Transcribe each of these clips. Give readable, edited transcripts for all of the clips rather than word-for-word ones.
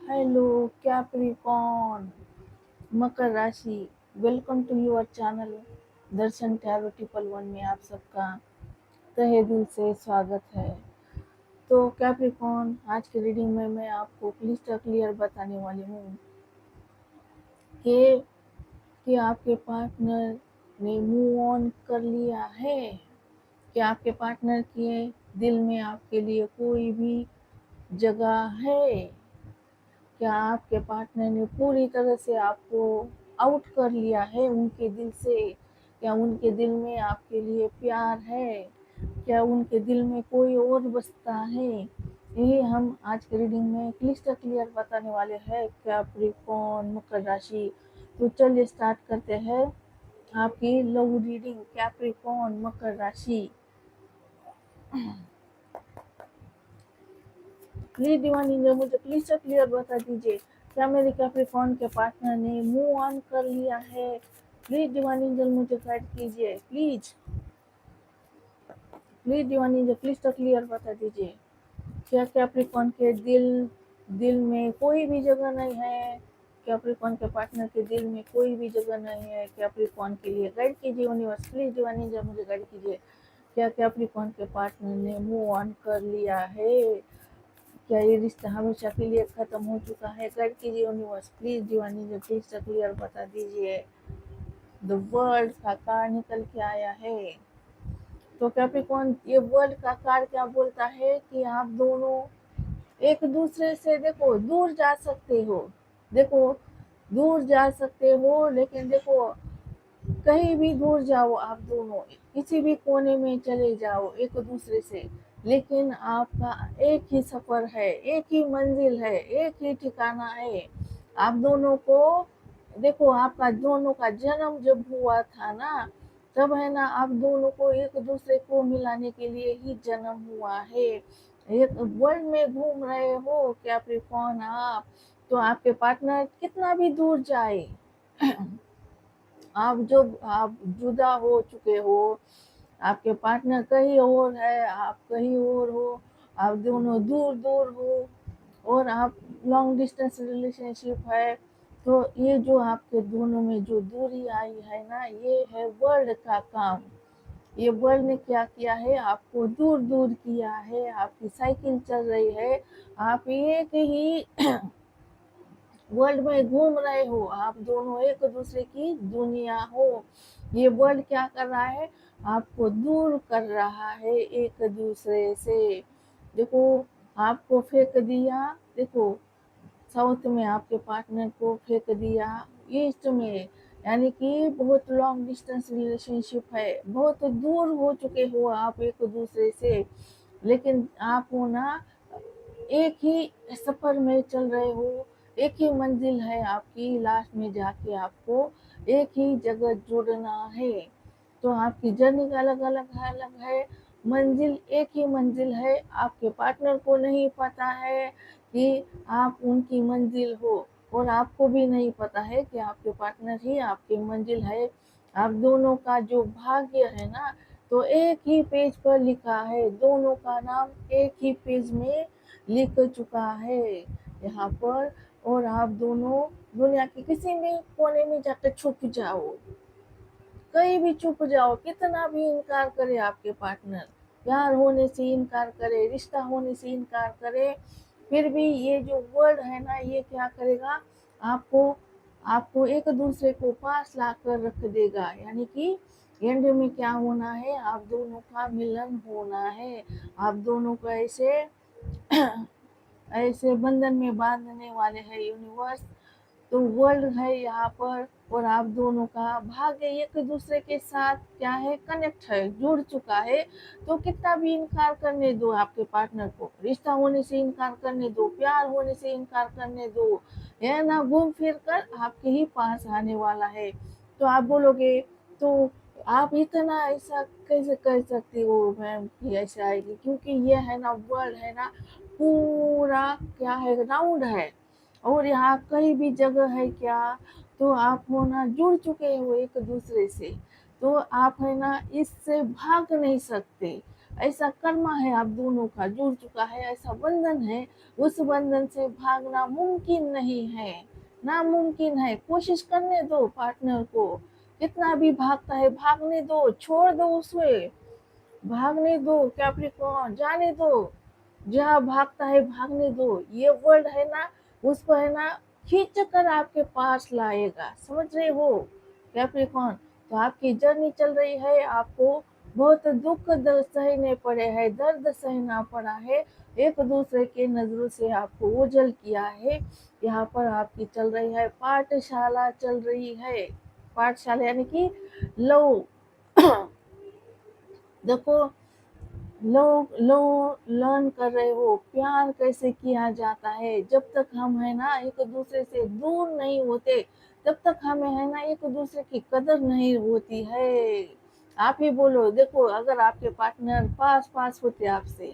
Hello Capricorn मकर राशि। Welcome to your channel Darshan tarot triple one में आप सबका तहे दिल से स्वागत है। तो कैप्रिकॉर्न, आज की रीडिंग में मैं आपको क्लिस्टर क्लियर बताने वाली हूँ कि आपके पार्टनर ने मूव ऑन कर लिया है, कि आपके पार्टनर के दिल में आपके लिए कोई भी जगह है, क्या आपके पार्टनर ने पूरी तरह से आपको आउट कर लिया है उनके दिल से, क्या उनके दिल में आपके लिए प्यार है, क्या उनके दिल में कोई और बसता है। यही हम आज के रीडिंग में क्लिस्टर क्लियर बताने वाले हैं कैप्रिकॉर्न मकर राशि। तो चलिए स्टार्ट करते हैं आपकी लव रीडिंग कैप्रिकॉर्न मकर राशि। प्लीज डिवाइन एंजल मुझे क्लिस्टर क्लियर बता दीजिए, क्या मेरे कैप्रिकॉर्न के पार्टनर ने मूव ऑन कर लिया है। प्लीज डिवाइन एंजल मुझे गाइड कीजिए, please please divine angel clyster clear बता दीजिए, क्या कैप्रिकॉर्न के दिल में कोई भी जगह नहीं है। कैप्रिकॉर्न के पार्टनर के दिल में कोई भी जगह नहीं है। कैप्रिकॉर्न के लिए गाइड कीजिए यूनिवर्स, प्लीज डिवाइन एंजल मुझे गाइड कीजिए, क्या कैप्रिकॉर्न के पार्टनर ने मूव ऑन कर लिया है, क्या ये रिश्ता हमेशा के लिए खत्म हो चुका है। गाइड कीजिए universe, please divine angel clyster clear बता दीजिए। द वर्ल्ड का कार्ड निकल के आया है। तो कैप्रिकॉर्न, ये वर्ल्ड का कार्ड क्या बोलता है कि आप दोनों एक दूसरे से देखो दूर जा सकते हो, देखो दूर जा सकते हो, लेकिन देखो कहीं भी दूर जाओ आप दोनों, किसी भी कोने में चले जाओ एक दूसरे से, लेकिन आपका एक ही सफर है, एक ही मंजिल है, एक ही ठिकाना है। आप दोनों को देखो, आपका दोनों का जन्म जब हुआ था ना, तब है ना आप दोनों को एक दूसरे को मिलाने के लिए ही जन्म हुआ है। एक वर्ल्ड में घूम रहे हो कैप्रिकॉर्न आप, तो आपके पार्टनर कितना भी दूर जाए आप जुदा हो चुके हो, आपके पार्टनर कहीं और है, आप कहीं और हो, आप दोनों दूर दूर हो, और आप लॉन्ग डिस्टेंस रिलेशनशिप है। तो ये जो आपके दोनों में जो दूरी आई है ना, ये है वर्ल्ड का काम। ये वर्ल्ड ने क्या किया है, आपको दूर दूर किया है, आपकी साइकिल चल रही है, आप एक ही वर्ल्ड में घूम रहे हो, आप दोनों एक दूसरे की दुनिया हो। ये वर्ल्ड क्या कर रहा है, आपको दूर कर रहा है एक दूसरे से। देखो, आपको फेंक दिया, देखो साउथ में आपके पार्टनर को फेंक दिया, ईस्ट में, यानी कि बहुत लॉन्ग डिस्टेंस रिलेशनशिप है, बहुत दूर हो चुके हो आप एक दूसरे से, लेकिन आप हो ना एक ही सफर में चल रहे हो, एक ही मंजिल है आपकी, लास्ट में जाके आपको एक ही जगह जुड़ना है। तो आपकी जर्नी का अलग है, मंजिल एक ही मंजिल है। आपके पार्टनर को नहीं पता है कि आप उनकी मंजिल हो, और आपको भी नहीं पता है कि आपके पार्टनर ही आपकी मंजिल है। आप दोनों का जो भाग्य है ना, तो एक ही पेज पर लिखा है, दोनों का नाम एक ही पेज में लिख चुका है यहाँ पर। और आप दोनों दुनिया के किसी भी कोने में जाकर छुप जाओ, कहीं भी छुप जाओ, कितना भी इनकार करे आपके पार्टनर, प्यार होने से इनकार करे, रिश्ता होने से इनकार करे, फिर भी ये जो वर्ल्ड है ना, ये क्या करेगा, आपको आपको एक दूसरे को पास ला कर रख देगा। यानी कि एंड में क्या होना है, आप दोनों का मिलन होना है, आप दोनों को ऐसे ऐसे बंधन में बांधने वाले हैं यूनिवर्स। तो वर्ल्ड है यहाँ पर, और आप दोनों का भाग्य एक दूसरे के साथ क्या है, कनेक्ट है, जुड़ चुका है। तो कितना भी इनकार करने दो आपके पार्टनर को, रिश्ता होने से इनकार करने दो, प्यार होने से इनकार करने दो, है ना, घूम फिर कर आपके ही पास आने वाला है। तो आप बोलोगे, तो आप इतना ऐसा कैसे कर सकती हो मैम कि ऐसा आएगी, क्योंकि ये है ना वर्ल्ड है ना, पूरा क्या है, राउंड है, और यहाँ कहीं भी जगह है क्या, तो आप हो ना जुड़ चुके हो एक दूसरे से, तो आप है ना इससे भाग नहीं सकते। ऐसा कर्मा है आप दोनों का जुड़ चुका है, ऐसा बंधन है, उस बंधन से भागना मुमकिन नहीं है, नामुमकिन है। कोशिश करने दो पार्टनर को, कितना भी भागता है भागने दो, छोड़ दो उसे, भागने दो, कैप्रिकॉर्न जाने दो, जहाँ भागता है भागने दो। ये वर्ल्ड है ना, उसको है ना खींच कर आपके पास लाएगा, समझ रहे हो कैप्रिकॉर्न। तो आपकी जर्नी चल रही है, आपको बहुत दुख दर्द सहने पड़े हैं, दर्द सहना पड़ा है, एक दूसरे के नजरों से आपको ओझल किया है। यहाँ पर आपकी चल रही है पाठशाला, चल रही है पाठशाला, यानी कि लव देखो, लोग लर्न कर रहे हो प्यार कैसे किया जाता है। जब तक हम है ना एक दूसरे से दूर नहीं होते, तब तक हमें है ना एक दूसरे की कदर नहीं होती है। आप ही बोलो, देखो अगर आपके पार्टनर पास पास होते आपसे,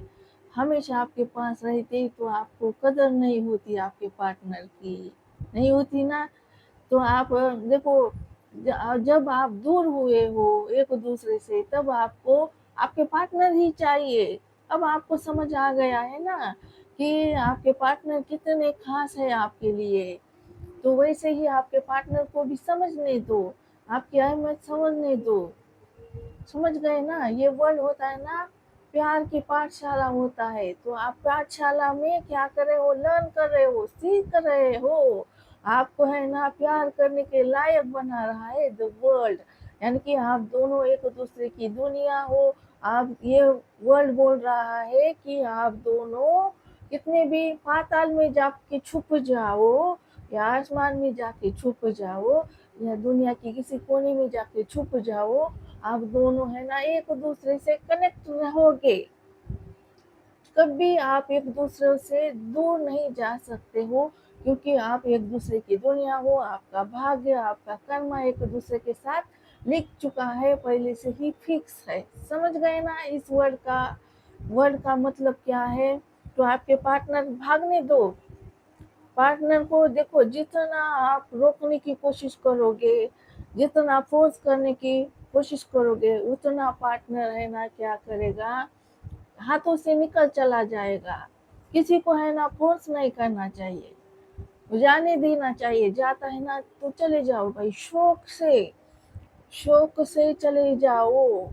हमेशा आपके पास रहते, तो आपको कदर नहीं होती आपके पार्टनर की, नहीं होती ना। तो आप देखो, जब आप दूर हुए हो एक दूसरे से, तब आपको आपके पार्टनर ही चाहिए। अब आपको समझ आ गया है ना कि आपके पार्टनर कितने खास है आपके लिए, तो वैसे ही आपके पार्टनर को भी समझने दो, आपकी अहमियत समझने दो। समझ गए ना, ये वर्ड होता है ना, प्यार की पाठशाला होता है। तो आप पाठशाला में क्या कर रहे हो, लर्न कर रहे हो, सीख रहे हो। आपको है ना प्यार करने के लायक बना रहा है द वर्ल्ड, यानी कि आप दोनों एक दूसरे की दुनिया हो। आप ये वर्ल्ड बोल रहा है कि आप दोनों कितने भी पाताल में जाके छुप जाओ, या आसमान में जाके छुप जाओ, या दुनिया की किसी कोने में जाके छुप जाओ, आप दोनों है ना एक दूसरे से कनेक्ट रहोगे। कभी आप एक दूसरे से दूर नहीं जा सकते हो, क्योंकि आप एक दूसरे की दुनिया हो। आपका भाग्य, आपका कर्म एक दूसरे के साथ लिख चुका है, पहले से ही फिक्स है। समझ गए ना इस वर्ड का मतलब क्या है। तो आपके पार्टनर भागने दो, पार्टनर को देखो, जितना आप रोकने की कोशिश करोगे, जितना फोर्स करने की कोशिश करोगे, उतना पार्टनर है ना क्या करेगा, हाथों से निकल चला जाएगा। किसी को है ना फोर्स नहीं करना चाहिए, जाने देना चाहिए। जाता है ना तो चले जाओ भाई, शौक से चले जाओ।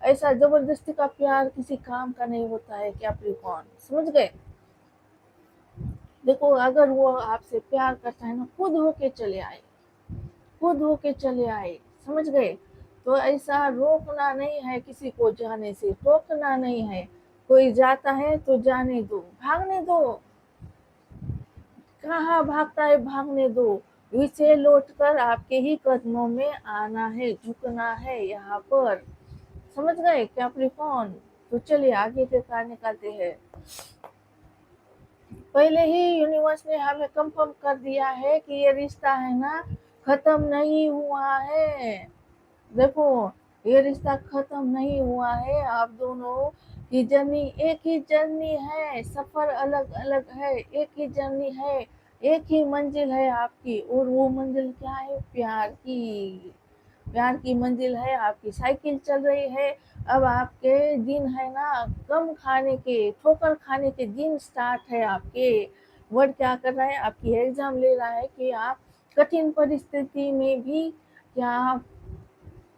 ऐसा जबरदस्ती का प्यार किसी काम का नहीं होता है कैप्रिकॉर्न, समझ गए। देखो अगर वो आपसे प्यार करता है ना, खुद होके चले आए, खुद होके चले आए, समझ गए। तो ऐसा रोकना नहीं है, किसी को जाने से रोकना नहीं है। कोई जाता है तो जाने दो, भागने दो, कहाँ भागता है भागने दो। इसे लौटकर आपके ही कदमों में आना है, झुकना है यहाँ पर, समझ गए कैप्रिकॉर्न। तो चलिए आगे के कार्य निकालते हैं। पहले ही यूनिवर्स ने हमें कंफर्म कर दिया है कि ये रिश्ता है ना खत्म नहीं हुआ है। देखो, ये रिश्ता खत्म नहीं हुआ है, आप दोनों की जर्नी एक ही जर्नी है, सफर अलग अलग है, एक ही जर्नी है, एक ही मंजिल है आपकी। और वो मंजिल क्या है, प्यार की, प्यार की मंजिल है। आपकी साइकिल चल रही है। अब आपके दिन है ना गम खाने के, ठोकर खाने के दिन स्टार्ट है आपके। वर्ड क्या कर रहा है, आपकी एग्जाम ले रहा है कि आप कठिन परिस्थिति में भी क्या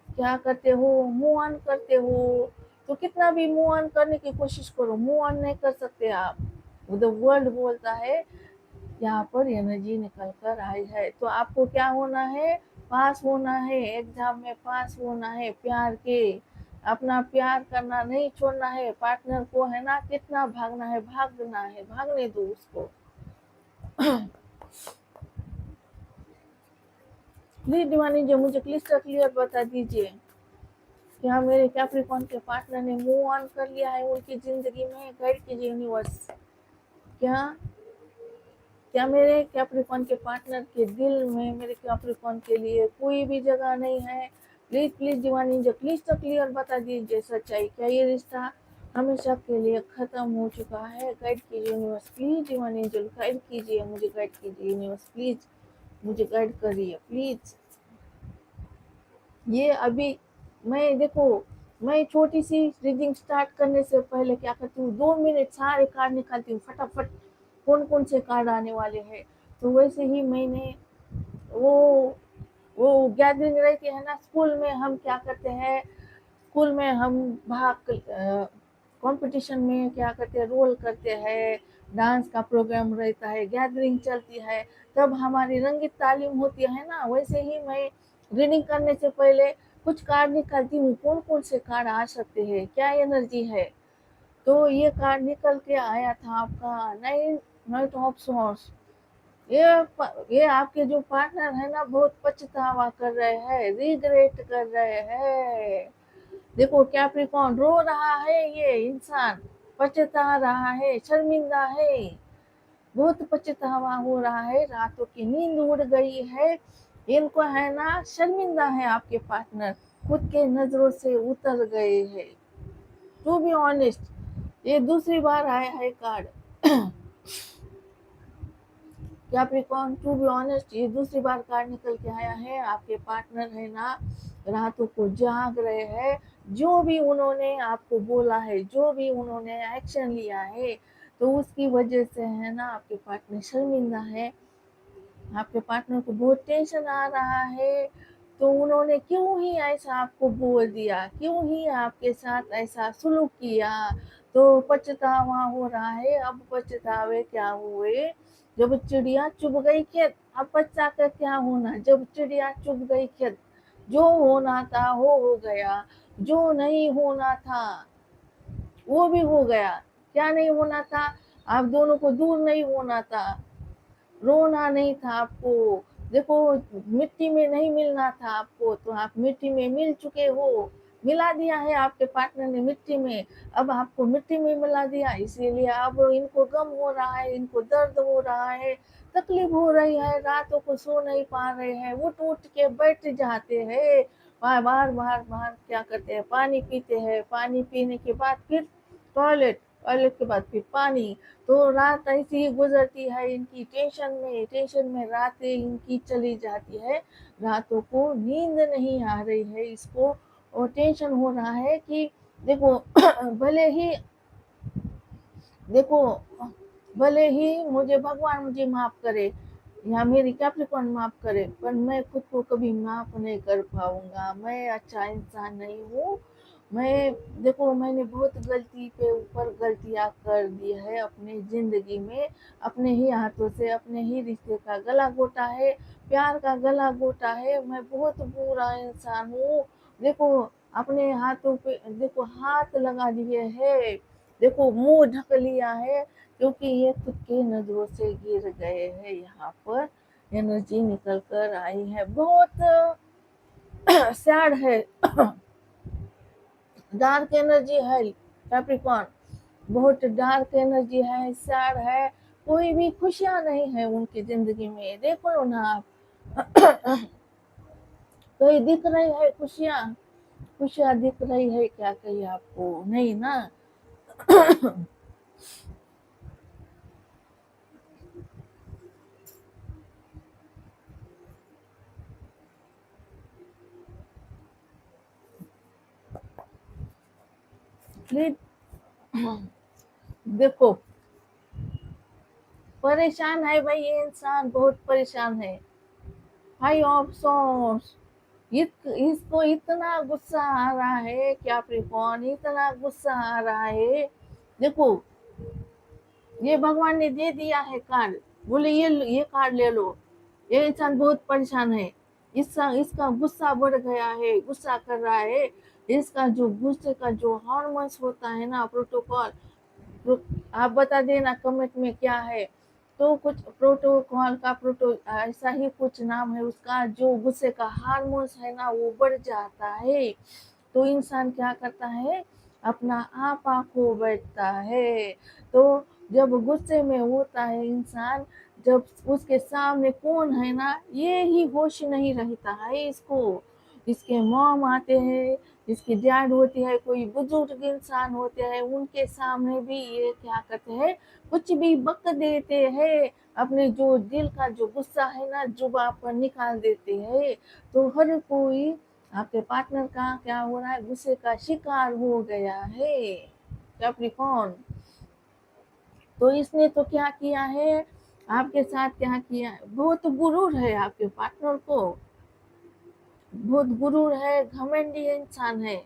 क्या करते हो, मूव ऑन करते हो। तो कितना भी मूव ऑन करने की कोशिश करो, मूव ऑन नहीं कर सकते आप। द वर्ल्ड बोलता है, यहाँ पर एनर्जी निकल कर आई है। तो आपको क्या होना है, पास होना है, एग्जाम में पास होना है प्यार के। अपना प्यार करना नहीं छोड़ना है, पार्टनर को है ना कितना भागना है, भागना है, भागने दो उसको। प्लीज दीवानी जी मुझे क्लियर बता दीजिए, क्या मेरे कैप्रिकॉर्न के पार्टनर ने मूव ऑन कर लिया है उनकी जिंदगी में, गाइड कीजिए यूनिवर्स। क्या क्या मेरे कैप्रिकॉर्न के पार्टनर के दिल में मेरे कैप्रिकॉर्न के लिए कोई भी जगह नहीं है। Please please Deewani angel please तो क्लियर बता दीजिए सच्चाई, क्या ये रिश्ता हमेशा के लिए खत्म हो चुका है। गाइड कीजिए universe, please Deewani angel guide कीजिए, मुझे गाइड कीजिए यूनिवर्स, प्लीज मुझे गाइड करिए प्लीज। ये अभी मैं देखो, मैं छोटी सी रीडिंग स्टार्ट करने से पहले क्या करती हूँ, 2 मिनट सारे कार्ड निकालती हूँ फटाफट, कौन कौन से कार्ड आने वाले हैं। तो वैसे ही मैंने वो वो गैदरिंग रहती है ना स्कूल में, हम क्या करते हैं, स्कूल में हम भाग कंपटीशन में क्या करते हैं, रोल करते हैं, डांस का प्रोग्राम रहता है, गैदरिंग चलती है, तब हमारी रंगीत तालीम होती है ना, वैसे ही मैं रीडिंग करने से पहले कुछ कार्ड निकालती हूँ, कौन कौन से कार्ड आ सकते हैं, क्या एनर्जी है। तो ये कार्ड निकल के आया था आपका नाइट ऑफ सॉर्ड्स। ये आपके जो पार्टनर है ना बहुत पछतावा कर रहे हैं, रिग्रेट कर रहे हैं। देखो कैप्रिकॉर्न रो रहा है, ये इंसान पछता रहा है, शर्मिंदा है, बहुत पछतावा हो रहा है, रातों की नींद उड़ गई है, इनको है ना शर्मिंदा है आपके पार्टनर, खुद के नजरों से उतर गए हैं। टू बी ऑनेस्ट ये दूसरी बार आया है card Capricorn, to be honest ये दूसरी बार कार्ड निकल के आया है। आपके पार्टनर है ना रातों को जाग रहे हैं, जो भी उन्होंने आपको बोला है, जो भी उन्होंने एक्शन लिया है, तो उसकी वजह से है ना आपके पार्टनर शर्मिंदा है, आपके पार्टनर को बहुत टेंशन आ रहा है। तो उन्होंने क्यों ही ऐसा आपको बोल दिया, क्यों ही आपके साथ ऐसा सुलूक किया, तो पछतावा हो रहा है। अब पछतावे क्या हुए, जब चिड़िया चुग गई खेत, अब पछता कर क्या होना, जब चिड़िया चुग गई खेत, जो होना था हो गया, जो नहीं होना था वो भी हो गया। क्या नहीं होना था, आप दोनों को दूर नहीं होना था, रोना नहीं था आपको, देखो मिट्टी में नहीं मिलना था आपको, तो आप मिट्टी में मिल चुके हो, मिला दिया है आपके पार्टनर ने मिट्टी में, अब आपको मिट्टी में मिला दिया, इसीलिए अब इनको गम हो रहा है, इनको दर्द हो रहा है, तकलीफ हो रही है, रातों को सो नहीं पा रहे हैं, उठ उठ के बैठ जाते हैं, बार बार बार बार क्या करते हैं, पानी पीते हैं, पानी पीने के बाद फिर टॉयलेट, टॉयलेट के बाद फिर पानी। तो रात ऐसी ही गुजरती है इनकी, टेंशन में रातें इनकी चली जाती है, रातों को नींद नहीं आ रही है इसको, और टेंशन हो रहा है कि देखो भले ही देखो भले ही मुझे भगवान मुझे माफ करे या मेरी कैप्रिकॉर्न माफ करे, पर मैं खुद को कभी माफ नहीं कर पाऊंगा, मैं अच्छा इंसान नहीं हूँ। मैं देखो मैंने बहुत गलती पे ऊपर गलतियाँ कर दी है अपनी ज़िंदगी में, अपने ही हाथों से अपने ही रिश्ते का गला घोटा है, प्यार का गला घोटा है, मैं बहुत बुरा इंसान हूँ। देखो अपने हाथों पे देखो हाथ लगा दिए है, देखो मुंह ढक लिया है, क्योंकि ये खुद की नजरों से गिर गए हैं, यहाँ पर एनर्जी निकल कर आई है, बहुत सैड है, डार्क एनर्जी है कैप्रिकॉर्न, बहुत डार्क एनर्जी है, सैड है, कोई भी खुशियां नहीं है उनकी जिंदगी में, देखो ना आप कहीं दिख रही है खुशियां, खुशियां दिख रही है क्या कहीं आपको, नहीं ना प्लीज देखो परेशान है भाई, ये इंसान बहुत परेशान है, हाई ऑफ सॉर्ट्स, इसको इतना गुस्सा आ रहा है कैप्रिकॉर्न, इतना गुस्सा आ रहा है। देखो ये भगवान ने दे दिया है कार्ड, बोले ये कार्ड ले लो, ये इंसान बहुत परेशान है, इसका इसका गुस्सा बढ़ गया है, गुस्सा कर रहा है, इसका जो गुस्से का जो हार्मोन्स होता है ना प्रोटोकॉल, आप बता देना कमेंट में क्या है, तो कुछ प्रोटोकॉल का ऐसा ही कुछ नाम है उसका, जो गुस्से का हार्मोन्स है ना वो बढ़ जाता है, तो इंसान क्या करता है, अपना आपा खो बैठता है। तो जब गुस्से में होता है इंसान, जब उसके सामने कौन है ना ये ही होश नहीं रहता है इसको, इसके मॉम आते हैं, इसकी डैड होती है, कोई बुजुर्ग इंसान होते हैं, उनके सामने भी ये क्या करते हैं, कुछ भी बक देते हैं, अपने जो दिल का जो गुस्सा है ना जुबान पर निकाल देते हैं। तो हर कोई आपके पार्टनर का क्या हो रहा है, गुस्से का शिकार हो गया है कैप्रिकॉर्न। तो इसने तो क्या किया है, आपके साथ क्या किया है, बहुत गुरूर है आपके पार्टनर को, बहुत गुरूर है, घमंडी इंसान है,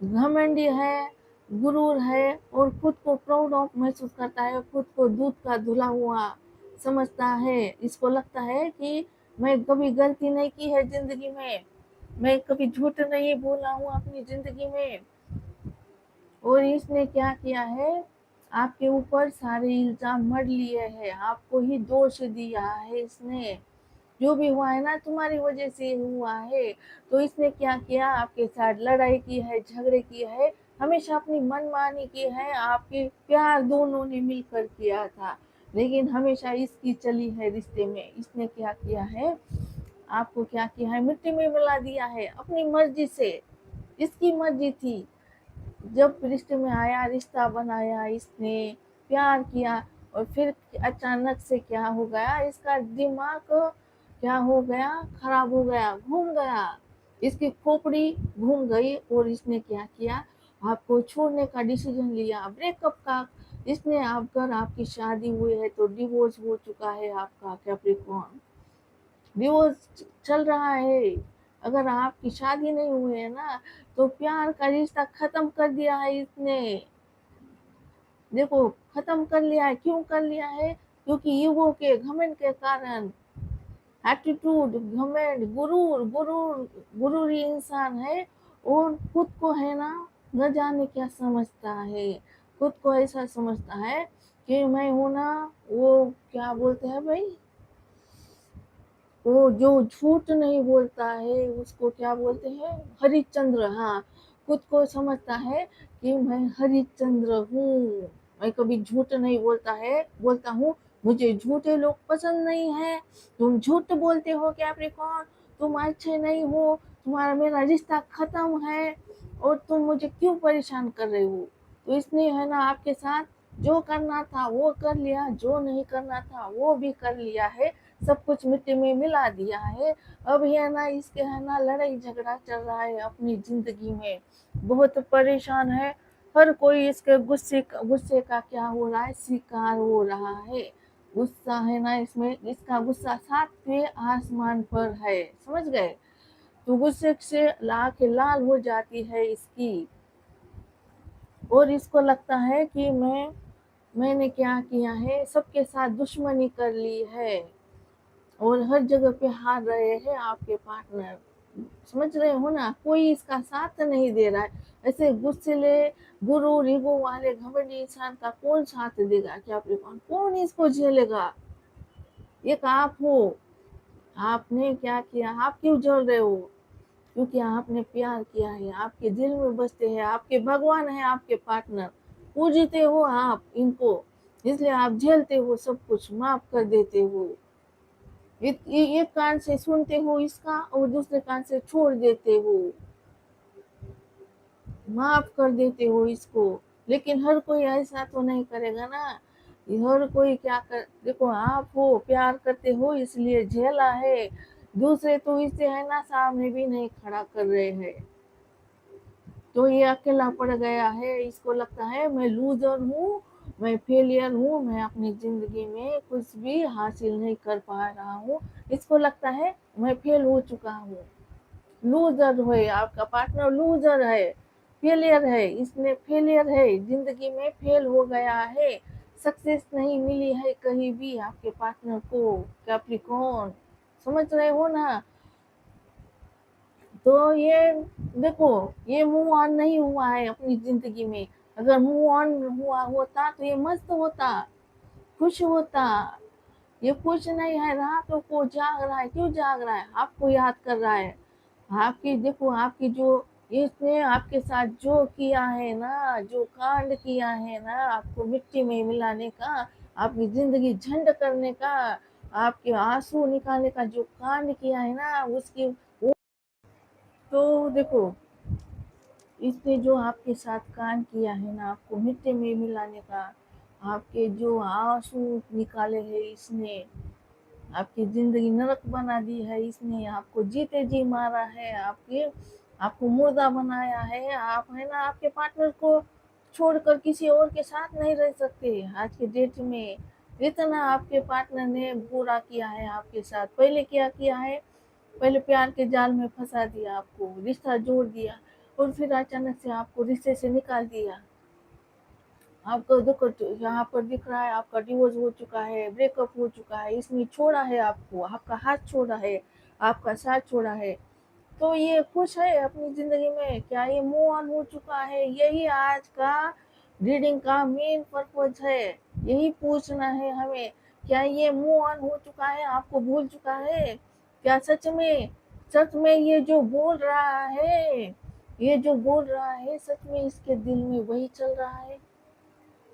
घमंडी है, गुरूर है, और खुद को प्राउड ऑफ महसूस करता है, खुद को दूध का धुला हुआ समझता है। इसको लगता है कि मैं कभी गलती नहीं की है जिंदगी में, मैं कभी झूठ नहीं बोला हूँ अपनी जिंदगी में। और इसने क्या किया है, आपके ऊपर सारे इल्जाम मढ़ लिए हैं, आपको ही दोष दिया है इसने, जो भी हुआ है ना तुम्हारी वजह से हुआ है। तो इसने क्या किया, आपके साथ लड़ाई की है, झगड़े किए है, हमेशा अपनी मनमानी की है, आपके प्यार दोनों ने मिलकर किया था, लेकिन हमेशा इसकी चली है रिश्ते में। इसने क्या किया है, आपको क्या किया है, मिट्टी में मिला दिया है अपनी मर्जी से, इसकी मर्जी थी। जब रिश्ते में आया, रिश्ता बनाया इसने, प्यार किया, और फिर अचानक से क्या हो गया, इसका दिमाग क्या हो गया, खराब हो गया, घूम गया, इसकी खोपड़ी घूम गई, और इसने क्या किया, आपको छोड़ने का डिसीजन लिया, ब्रेकअप का। इसने अगर आपकी शादी हुई है तो डिवोर्स हो चुका है आपका कैप्रिकॉर्न, डिवोर्स चल रहा है। अगर आपकी शादी नहीं हुई है ना, तो प्यार का रिश्ता खत्म कर दिया है इसने, देखो खत्म कर लिया है। क्यों कर लिया है, क्योंकि ईगो के घमंड के कारण, एटीट्यूड, घमंड, गुरूर, गुरूरी इंसान है, और खुद को है ना, न जाने क्या समझता है, खुद को ऐसा समझता है कि मैं हूं ना, वो क्या बोलते हैं भाई, वो जो झूठ नहीं बोलता है उसको क्या बोलते हैं, हरिश्चंद्र। हाँ, खुद को समझता है कि मैं हरिश्चंद्र हूँ, मैं कभी झूठ नहीं बोलता हूँ, मुझे झूठे लोग पसंद नहीं है, तुम झूठ बोलते हो कैप्रिकॉर्न, तुम अच्छे नहीं हो, तुम्हारा मेरा रिश्ता खत्म है, और तुम मुझे क्यों परेशान कर रहे हो। तो इसने है ना आपके साथ जो करना था वो कर लिया, जो नहीं करना था वो भी कर लिया है, सब कुछ मिट्टी में मिला दिया है। अब है ना इसके है ना लड़ाई झगड़ा चल रहा है अपनी जिंदगी में, बहुत परेशान है, हर कोई इसके गुस्से का क्या हो रहा है, शिकार हो रहा है। गुस्सा है ना इसमें, इसका गुस्सा 7वें आसमान पर है, समझ गए। तो गुस्से से लाख लाल हो जाती है इसकी, और इसको लगता है कि मैंने क्या किया है, सबके साथ दुश्मनी कर ली है, और हर जगह पे हार रहे हैं आपके पार्टनर, समझ रहे हो ना, कोई इसका साथ नहीं दे रहा है। ऐसे गुस्सेले, गुरु ईगो वाले घमंडी इंसान का कौन साथ देगा, क्या कौन इसको झेलेगा। एक आप हो, आपने क्या किया, आप क्यों जल रहे हो, क्योंकि आपने प्यार किया है, आपके दिल में बसते हैं, आपके भगवान है आपके पार्टनर, पूजते हो आप इनको, इसलिए आप झेलते हो, सब कुछ माफ कर देते हो, एक कान से सुनते हो इसका और दूसरे कान से छोड़ देते हो, माफ कर देते हो इसको। लेकिन हर कोई ऐसा तो नहीं करेगा ना, हर कोई क्या कर, देखो आप हो, प्यार करते हो इसलिए झेला है, दूसरे तो इसे है ना सामने भी नहीं खड़ा कर रहे हैं, तो ये अकेला पड़ गया है, इसको लगता है मैं लूजर हूँ, मैं फेलियर हूँ, मैं अपनी जिंदगी में कुछ भी हासिल नहीं कर पा रहा हूँ, इसको लगता है मैं फेल हो चुका हूँ। लूजर है आपका पार्टनर, लूजर है, फेलियर है, इसमें फेलियर है, जिंदगी में फेल हो गया है, सक्सेस नहीं मिली है कहीं भी आपके पार्टनर को कैप्रिकॉर्न, समझ रहे हो ना। तो ये देखो, ये मूव ऑन नहीं हुआ है अपनी जिंदगी में, अगर मूव ऑन हुआ होता तो ये मस्त होता, खुश होता, ये खुश नहीं है, रातों को जाग रहा है, क्यों जाग रहा है, आपको याद कर रहा है, आपकी देखो, आपकी जो इसने आपके साथ जो किया है ना, जो कांड किया है ना, आपको मिट्टी में मिलाने का, आपकी जिंदगी झंड करने का, आपके आंसू निकालने का जो कांड किया है ना, उसकी तो देखो, इसने जो आपके साथ कांड किया है ना, आपको मिट्टी में मिलाने का, आपके जो आंसू निकाले हैं इसने, आपकी जिंदगी नरक बना दी है इसने, आपको जीते जी मारा है, आपको मुर्दा बनाया है। आप है ना आपके पार्टनर को छोड़कर किसी और के साथ नहीं रह सकते आज के डेट में। इतना आपके पार्टनर ने बुरा किया है आपके साथ। पहले क्या किया है, पहले प्यार के जाल में फंसा दिया, आपको रिश्ता जोड़ दिया और फिर अचानक से आपको रिश्ते से निकाल दिया। आपको देखो यहाँ पर दिख रहा है आपका डिवोर्स हो चुका है, ब्रेकअप हो चुका है, इसने छोड़ा है आपको, आपका हाथ छोड़ा है, आपका साथ छोड़ा है। तो ये खुश है अपनी जिंदगी में, क्या ये मूव ऑन हो चुका है? यही आज का रीडिंग का मेन पर्पज है, यही पूछना है हमें, क्या ये मूव ऑन हो चुका है, आपको भूल चुका है? क्या सच में ये जो बोल रहा है, ये जो बोल रहा है सच में इसके दिल में वही चल रहा है?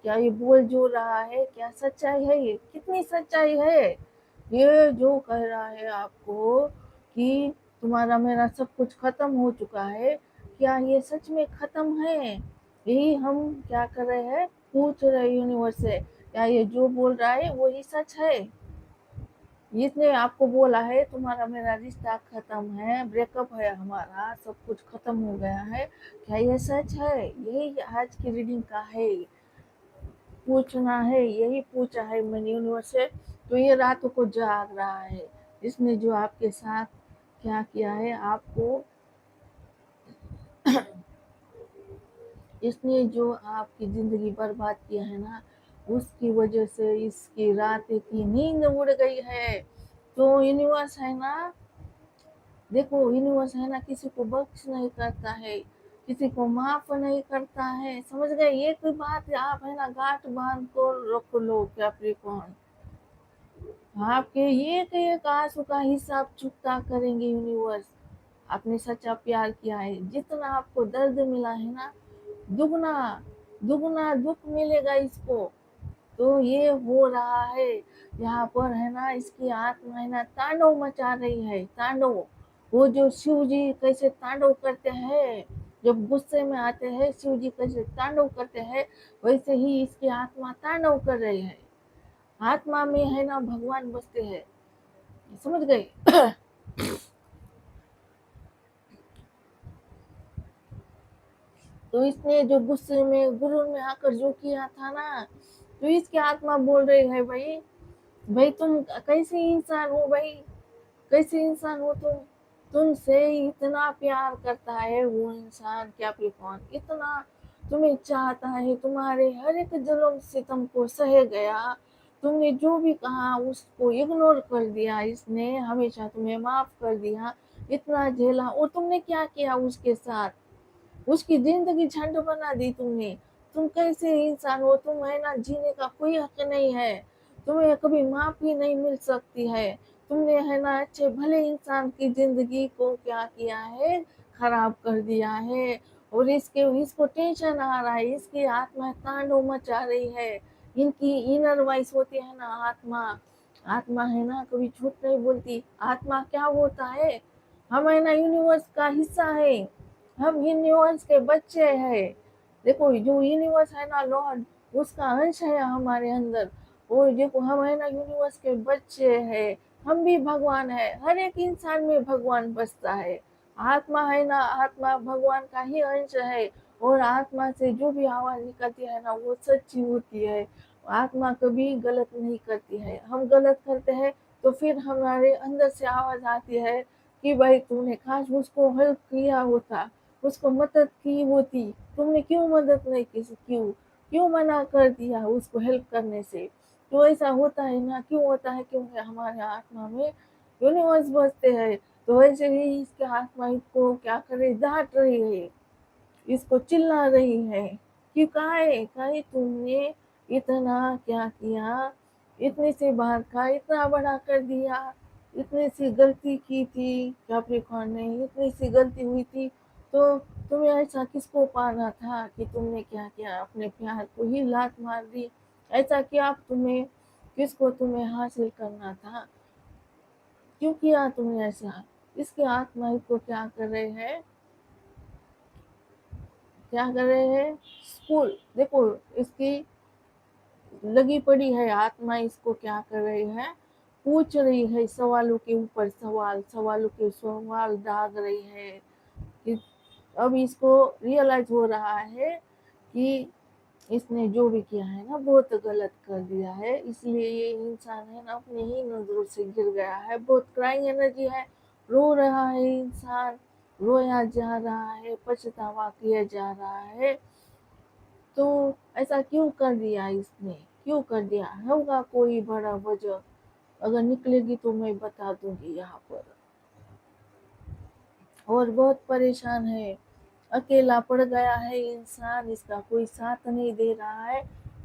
क्या ये बोल जो रहा है क्या सच्चाई है? ये कितनी सच्चाई है ये जो कह रहा है आपको कि तुम्हारा मेरा सब कुछ खत्म हो चुका है? क्या ये सच में खत्म है? यही हम क्या कर रहे हैं, पूछ रहे यूनिवर्स से, क्या ये जो बोल रहा है वही सच है? इसने आपको बोला है तुम्हारा मेरा रिश्ता खत्म है, ब्रेकअप है, हमारा सब कुछ खत्म हो गया है, क्या ये सच है? यही आज की रीडिंग का है, पूछना है, यही पूछा है मैंने यूनिवर्स से। तो ये रातों को जाग रहा है, इसने जो आपके साथ क्या किया है, आपको इसने जो आपकी जिंदगी बर्बाद किया है ना, उसकी वजह से इसकी रात की नींद उड़ गई है। तो यूनिवर्स है ना, देखो यूनिवर्स है ना किसी को बख्श नहीं करता है, किसी को माफ नहीं करता है, समझ गए? ये कोई बात आप है ना गांठ बांध को रख लो कैप्रिकॉर्न। आपके एक आंसू का हिसाब चुकता करेंगे यूनिवर्स। आपने सच्चा प्यार किया है, जितना आपको दर्द मिला है ना, दुगना दुगना दुख मिलेगा इसको। तो ये हो रहा है यहाँ पर है ना, इसकी आत्मा है ना तांडव मचा रही है, तांडव। वो जो शिव जी कैसे तांडव करते हैं, जब गुस्से में आते हैं शिव जी कैसे तांडव करते हैं, वैसे ही इसकी आत्मा तांडव कर रही है। आत्मा में है ना भगवान बसते हैं, समझ गए? तो इसने जो गुस्से में गुरूर में आकर जो किया था ना, तो इसकी आत्मा बोल रही है, भाई भाई तुम कैसे इंसान हो, भाई कैसे इंसान हो तुम? तुमसे इतना प्यार करता है वो इंसान कैप्रिकॉर्न, इतना तुम्हें चाहता है, तुम्हारे हर एक जुल्म सितम को सह गया, तुमने जो भी कहा उसको इग्नोर कर दिया, इसने हमेशा तुम्हें माफ कर दिया, इतना झेला। और तुमने क्या किया उसके साथ, उसकी जिंदगी झंड बना दी तुमने। तुम कैसे इंसान हो? तुम है ना जीने का कोई हक नहीं है, तुम्हें कभी माफी नहीं मिल सकती है। तुमने है ना अच्छे भले इंसान की जिंदगी को क्या किया है, खराब कर दिया है। और इसको टेंशन आ रहा है, इसकी आत्मा तांडव मचा रही है। इनकी इनर वॉइस होती है ना आत्मा, आत्मा है ना कभी झूठ नहीं बोलती। आत्मा क्या होता है, हम है ना यूनिवर्स का हिस्सा है, हम यूनिवर्स के बच्चे हैं। देखो जो यूनिवर्स है ना लॉर्ड, उसका अंश है हमारे अंदर। और देखो हम है ना यूनिवर्स के बच्चे हैं, हम भी भगवान है, हर एक इंसान में भगवान बसता है। आत्मा है ना, आत्मा भगवान का ही अंश है। और आत्मा से जो भी आवाज निकलती है ना वो सच्ची होती है। आत्मा कभी गलत नहीं करती है, हम गलत करते हैं तो फिर हमारे अंदर से आवाज आती है कि भाई तूने काश उसको हेल्प किया होता, उसको मदद की होती, तुमने क्यों मदद नहीं की, क्यों क्यों मना कर दिया उसको हेल्प करने से? तो ऐसा होता है ना, क्यों होता है? क्योंकि हमारे आत्मा में यूनिवर्स बसते हैं। तो वैसे ही इसके आत्मा इसको क्या करे, डांट रही है, इसको चिल्ला रही है कि काहे तुमने इतना क्या किया, इतनी सी बात का इतना बड़ा कर दिया, इतनी सी गलती की थी कैप्रिकॉर्न ने, इतनी सी गलती हुई थी। तो तुम्हें ऐसा किसको पाना था कि तुमने क्या किया, अपने प्यार को ही लात मार दी। ऐसा क्या तुम्हें, किसको तुम्हें हासिल करना था, क्यों किया तुमने ऐसा? इसके आत्मा इसको क्या कर रहे हैं, क्या कर रहे हैं? स्कूल देखो, इसकी लगी पड़ी है आत्मा, इसको क्या कर रही है, पूछ रही है, सवालों के ऊपर सवाल, सवालों के सवाल दाग रही है कि अब इसको रियलाइज हो रहा है कि इसने जो भी किया है ना बहुत गलत कर दिया है, इसलिए ये इंसान है ना अपने ही नजरों से गिर गया है। बहुत क्राइंग एनर्जी है, रो रहा है इंसान, रोया जा रहा है, पछतावा किया जा रहा है। तो ऐसा क्यों कर दिया इसने, क्यों कर दिया होगा, कोई बड़ा वजह अगर निकलेगी तो मैं बता दूंगी यहाँ पर। और बहुत परेशान है, अकेला पड़ गया है इंसान, इसका कोई साथ नहीं दे रहा है,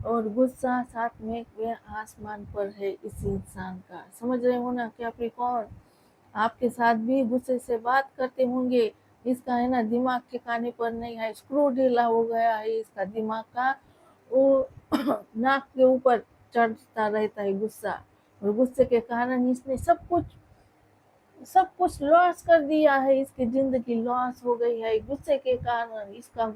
और गुस्सा साथ में वे आसमान पर है इस इंसान का। समझ रहे हो ना कैप्रिकॉर्न, आपके साथ भी गुस्से से बात करते होंगे, इसका है ना दिमाग ठिकाने पर नहीं है, स्क्रू ढीला हो गया है इसका दिमाग का, वो नाक के ऊपर चढ़ता रहता है गुस्सा, और गुस्से के कारण इसने सब कुछ लॉस कर दिया है, इसकी जिंदगी लॉस हो गई है गुस्से के कारण। इसका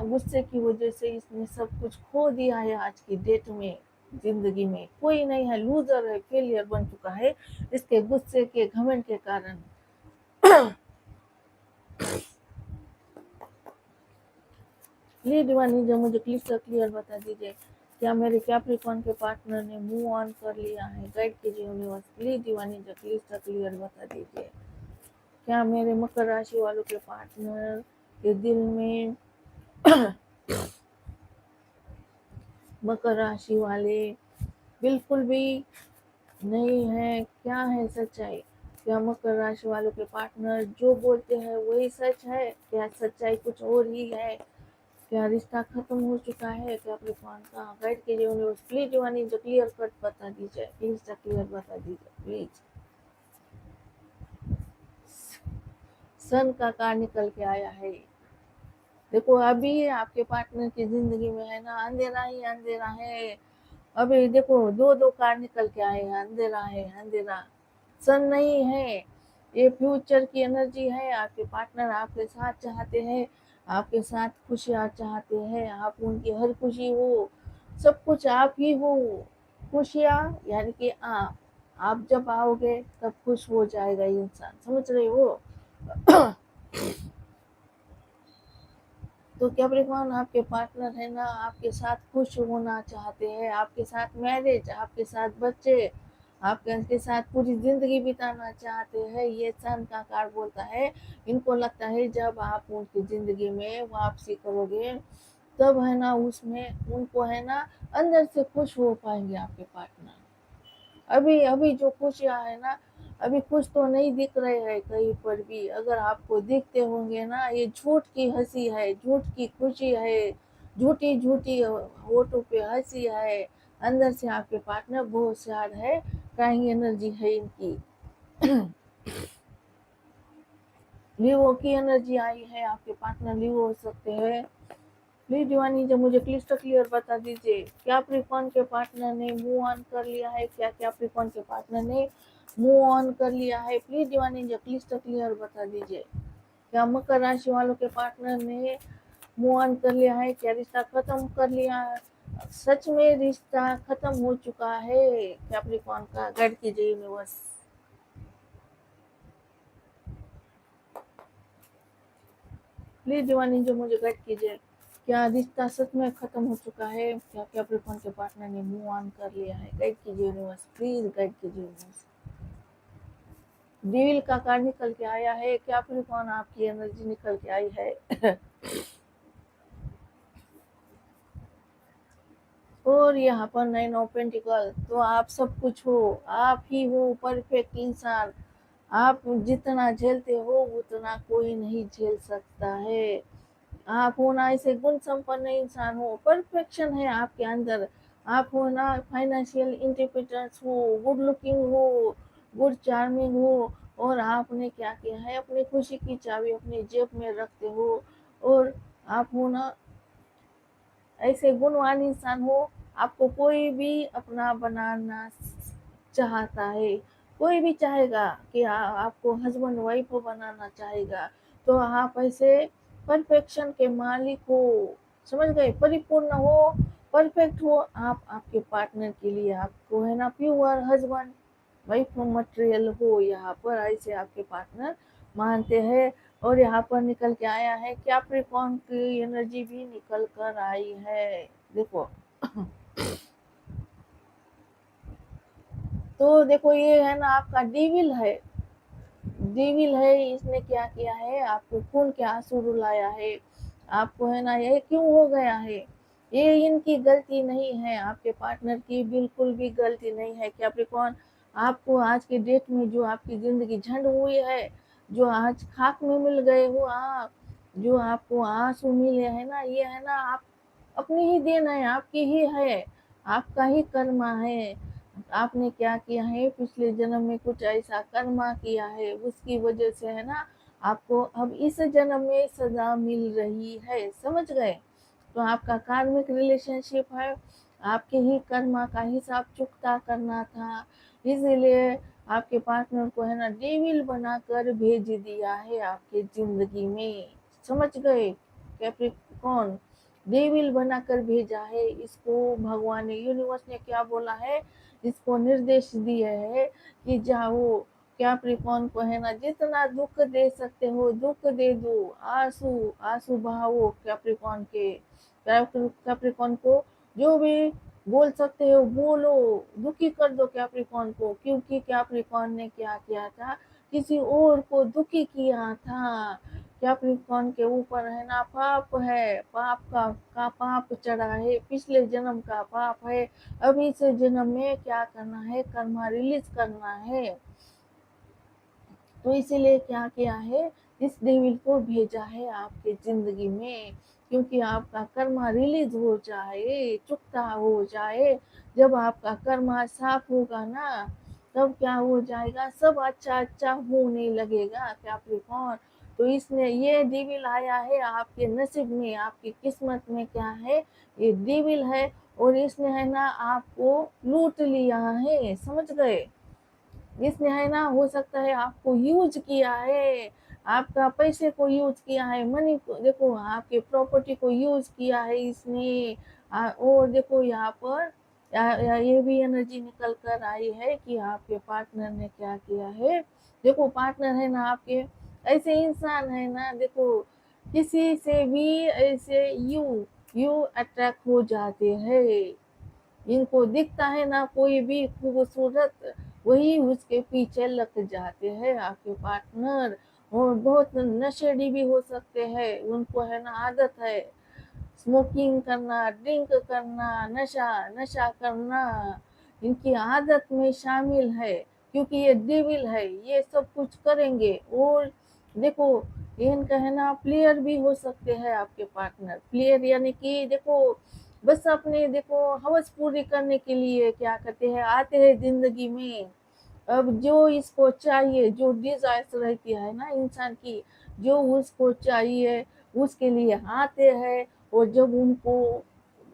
गुस्से की वजह से इसने सब कुछ खो दिया है आज की डेट में। जिंदगी में कोई नहीं है, लूजर है, फेलियर बन चुका है इसके गुस्से के घमंड के कारण। प्लीज दीवानी जो मुझे क्लियर बता दीजिए, क्या मेरे कैप्रिकॉर्न के पार्टनर ने मूव ऑन कर लिया है? गाइड कीजिए यूनिवर्स, प्लीज दीवानी जो क्लियर बता दीजिए, क्या मेरे मकर राशि वालों के पार्टनर के दिल में मकर राशि वाले बिल्कुल भी नहीं है? क्या है सच्चाई? क्या मकर राशि वालों के पार्टनर जो बोलते हैं वही सच है? क्या सच्चाई कुछ और ही है? क्या रिश्ता खत्म हो चुका है कैप्रिकॉर्न का? गाइड कीजिए यूनिवर्स, प्लीज दीवानी जो क्लियर कट बता दीजिए, प्लीज क्लियर बता दीजिए प्लीज। सन का कार्ड निकल के आया है। देखो अभी आपके पार्टनर की जिंदगी में है ना अंधेरा ही अंधेरा है। अभी देखो दो कार्ड निकल के आए हैं, अंधेरा है, अंधेरा, सन नहीं है, ये फ्यूचर की एनर्जी है। आपके पार्टनर आपके साथ चाहते हैं, आपके साथ खुशियाँ चाहते हैं, आप उनकी हर खुशी हो, सब कुछ आप ही हो। खुशियाँ यानी कि आप जब आओगे तब खुश हो जाएगा इंसान, समझ रहे हो? तो कैप्रिकॉर्न आपके पार्टनर है ना आपके साथ खुश होना चाहते हैं, आपके साथ मैरिज, आपके साथ बच्चे, आपके साथ पूरी जिंदगी बिताना चाहते हैं। ये सन का कार्ड बोलता है इनको लगता है जब आप उनकी जिंदगी में वापसी करोगे तब है ना उसमें उनको है ना अंदर से खुश हो पाएंगे आपके पार्टनर। अभी अभी जो खुशियाँ है ना अभी कुछ तो नहीं दिख रहे हैं कहीं पर भी, अगर आपको दिखते होंगे ना ये झूठ की हंसी है, झूठ की खुशी है, झूठी झूठी होठों पे हंसी है। अंदर से आपके पार्टनर बहुत सैड है, क्राइंग एनर्जी है इनकी। लीवो की एनर्जी आई है, आपके पार्टनर लीवो हो सकते हैं। प्लीज दीवानी जो मुझे क्लियर बता दीजिए, क्या कैप्रिकॉर्न के पार्टनर ने मूव ऑन कर लिया है? क्या कैप्रिकॉर्न के पार्टनर ने मूव ऑन कर लिया है? प्लीज दीवानी जो क्लियर बता दीजिए, क्या मकर राशि वालों के पार्टनर ने मूव ऑन कर लिया है? क्या रिश्ता खत्म कर लिया है? सच में रिश्ता खत्म हो चुका है कैप्रिकॉर्न का? गाइड कीजिए यूनिवर्स। प्लीज दीवानी जो मुझे गाइड कीजिए, क्या रिश्ता सच में खत्म हो चुका है? क्या कैप्रिकॉर्न के पार्टनर ने मूव ऑन कर लिया है? गाइड कीजिए यूनिवर्स, प्लीज गाइड कीजिए यूनिवर्स। डेविल का कार्ड निकल के आया है, कैप्रिकॉर्न आपकी एनर्जी निकल के आई है। और यहाँ पर 9 ऑफ पेंटिकल, तो आप सब कुछ हो, आप ही हो परफेक्ट इंसान। आप जितना झेलते हो उतना कोई नहीं झेल सकता है। आप हो ना ऐसे गुण संपन्न इंसान हो, परफेक्शन है आपके अंदर। आप हो ना फाइनेंशियल इंडिपेंडेंस हो, गुड लुकिंग हो, गुड चार्मिंग हो, और आपने क्या किया है अपनी खुशी की चाबी अपनी जेब में रखते हो। और आप हो ना ऐसे गुणवान इंसान हो, आपको कोई भी अपना बनाना चाहता है, कोई भी चाहेगा कि आपको हस्बैंड वाइफ बनाना चाहेगा, तो आप ऐसे परफेक्शन के मालिक हो, समझ गए? परिपूर्ण हो, परफेक्ट हो आप आपके पार्टनर के लिए, आपको है ना प्योर हस्बैंड वाइफ मटेरियल हो, यहाँ पर ऐसे आपके पार्टनर मानते हैं। और यहाँ पर निकल के आया है कैप्रिकॉर्न की एनर्जी भी निकल कर आई है, देखो। तो देखो ये है ना आपका डेविल है, डेविल है। इसने क्या किया है, आपको खून के आंसू रुलाया है, आपको है ना ये क्यों हो गया है, ये इनकी गलती नहीं है, आपके पार्टनर की बिल्कुल भी गलती नहीं है। कैप्रिकॉर्न, आपको आज के डेट में जो आपकी जिंदगी झंड हुई है, जो आज खाक में मिल गए हो आप, जो आपको आंसू मिले हैं ना, ये है ना आप अपनी ही देन है, आपकी ही है, आपका ही कर्मा है। आपने क्या किया है, पिछले जन्म में कुछ ऐसा कर्मा किया है, उसकी वजह से है ना आपको अब इस जन्म में सजा मिल रही है, समझ गए। तो आपका कार्मिक रिलेशनशिप है, आपके ही कर्मा का हिसाब चुकता करना था, इसीलिए आपके पार्टनर को है ना डेविल बनाकर भेज दिया है आपके जिंदगी में, समझ गए। कैप्रिकॉर्न डेविल बनाकर भेजा है इसको, भगवान ने, यूनिवर्स ने क्या बोला है, इसको निर्देश दिए है कि जाओ कैप्रिकॉर्न को है ना जितना दुख दे सकते हो दुख दे दो, आंसू आंसू बहाओ कैप्रिकॉर्न के, कैप्रिकॉर्न को जो भी बोल सकते हो बोलो, दुखी कर दो कैप्रिकॉर्न को, क्योंकि कैप्रिकॉर्न ने क्या किया था, किसी और को दुखी किया था। कैप्रिकॉर्न के ऊपर है ना पाप है, पाप का पाप चढ़ा है, पिछले जन्म का पाप है, अभी से जन्म में क्या करना है, कर्मा रिलीज करना है। तो इसीलिए क्या किया है, इस डेविल को भेजा है आपके जिंदगी में, क्योंकि आपका कर्मा रिलीज हो जाए, चुकता हो जाए। जब आपका कर्मा साफ होगा ना, तब क्या हो जाएगा, सब अच्छा अच्छा होने लगेगा कैप्रिकॉर्न। तो इसने ये डेविल आया है आपके नसीब में, आपकी किस्मत में क्या है, ये डेविल है, और इसने है ना आपको लूट लिया है, समझ गए। इसने है ना हो सकता है आपको यूज किया है, आपका पैसे को यूज किया है, मनी को, देखो आपके प्रॉपर्टी को यूज किया है इसने। और देखो यहाँ पर ये भी एनर्जी निकल कर आई है कि आपके पार्टनर ने क्या किया है, देखो पार्टनर है ना आपके ऐसे इंसान है ना, देखो किसी से भी ऐसे यू अट्रैक्ट हो जाते हैं, इनको दिखता है ना कोई भी खूबसूरत, वही उसके पीछे लग जाते हैं आपके पार्टनर। और बहुत नशेड़ी भी हो सकते हैं, उनको है ना आदत है स्मोकिंग करना, ड्रिंक करना, नशा नशा करना, इनकी आदत में शामिल है, क्योंकि ये डेविल है, ये सब कुछ करेंगे। और देखो इनका है ना प्लेयर भी हो सकते हैं आपके पार्टनर, प्लेयर यानी कि देखो बस अपने देखो हवस पूरी करने के लिए क्या करते हैं, आते हैं जिंदगी में। अब जो इसको चाहिए, जो डिजायर्स रहती है ना इंसान की, जो उसको चाहिए उसके लिए आते हैं, और जब उनको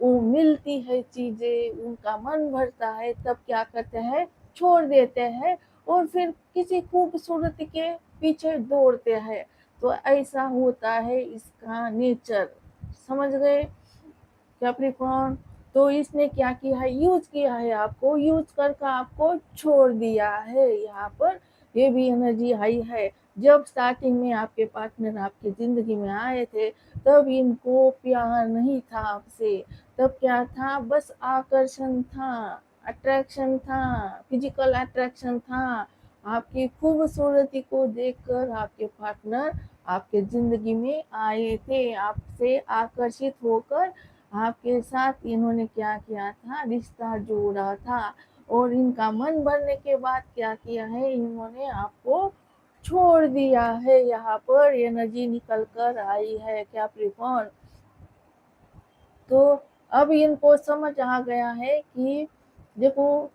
वो मिलती है चीजें, उनका मन भरता है, तब क्या करते हैं, छोड़ देते हैं, और फिर किसी खूबसूरत के पीछे दौड़ते हैं। तो ऐसा होता है इसका नेचर, समझ गए कैप्रिकॉर्न। तो इसने क्या किया है, यूज किया है आपको, यूज करके आपको छोड़ दिया है। यहाँ पर ये भी एनर्जी आई है, जब स्टार्टिंग में आपके पार्टनर आपकी जिंदगी में आए थे, तब इनको प्यार नहीं था आपसे, तब क्या था, बस आकर्षण था, अट्रैक्शन था, फिजिकल अट्रैक्शन था। आपकी खूबसूरती को देखकर आपके पार्टनर आपके जिंदगी में आए थे, आपसे आकर्षित होकर आपके साथ इन्होंने क्या किया था, रिश्ता जोड़ा था। और इनका मन भरने के बाद क्या किया है, इन्होंने आपको छोड़ दिया है। यहाँ पर एनर्जी निकल कर आई है कैप्रिकॉर्न। तो अब इनको समझ आ गया है कि देखो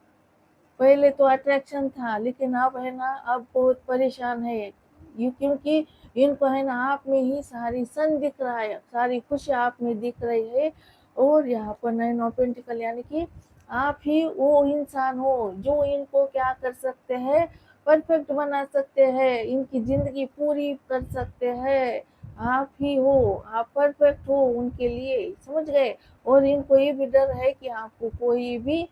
पहले तो अट्रैक्शन था, लेकिन अब है ना अब बहुत परेशान है ये, क्योंकि इनको है ना आप में ही सारी सन दिख रहा है, सारी खुशी आप में दिख रही है। और यहाँ पर 9 ऑफ पेंटिकल यानी कि आप ही वो इंसान हो जो इनको क्या कर सकते हैं, परफेक्ट बना सकते हैं, इनकी जिंदगी पूरी कर सकते हैं। आप ही हो, आप परफेक्ट हो उनके लिए, समझ गए। और इनको ये भी डर है कि आपको कोई भी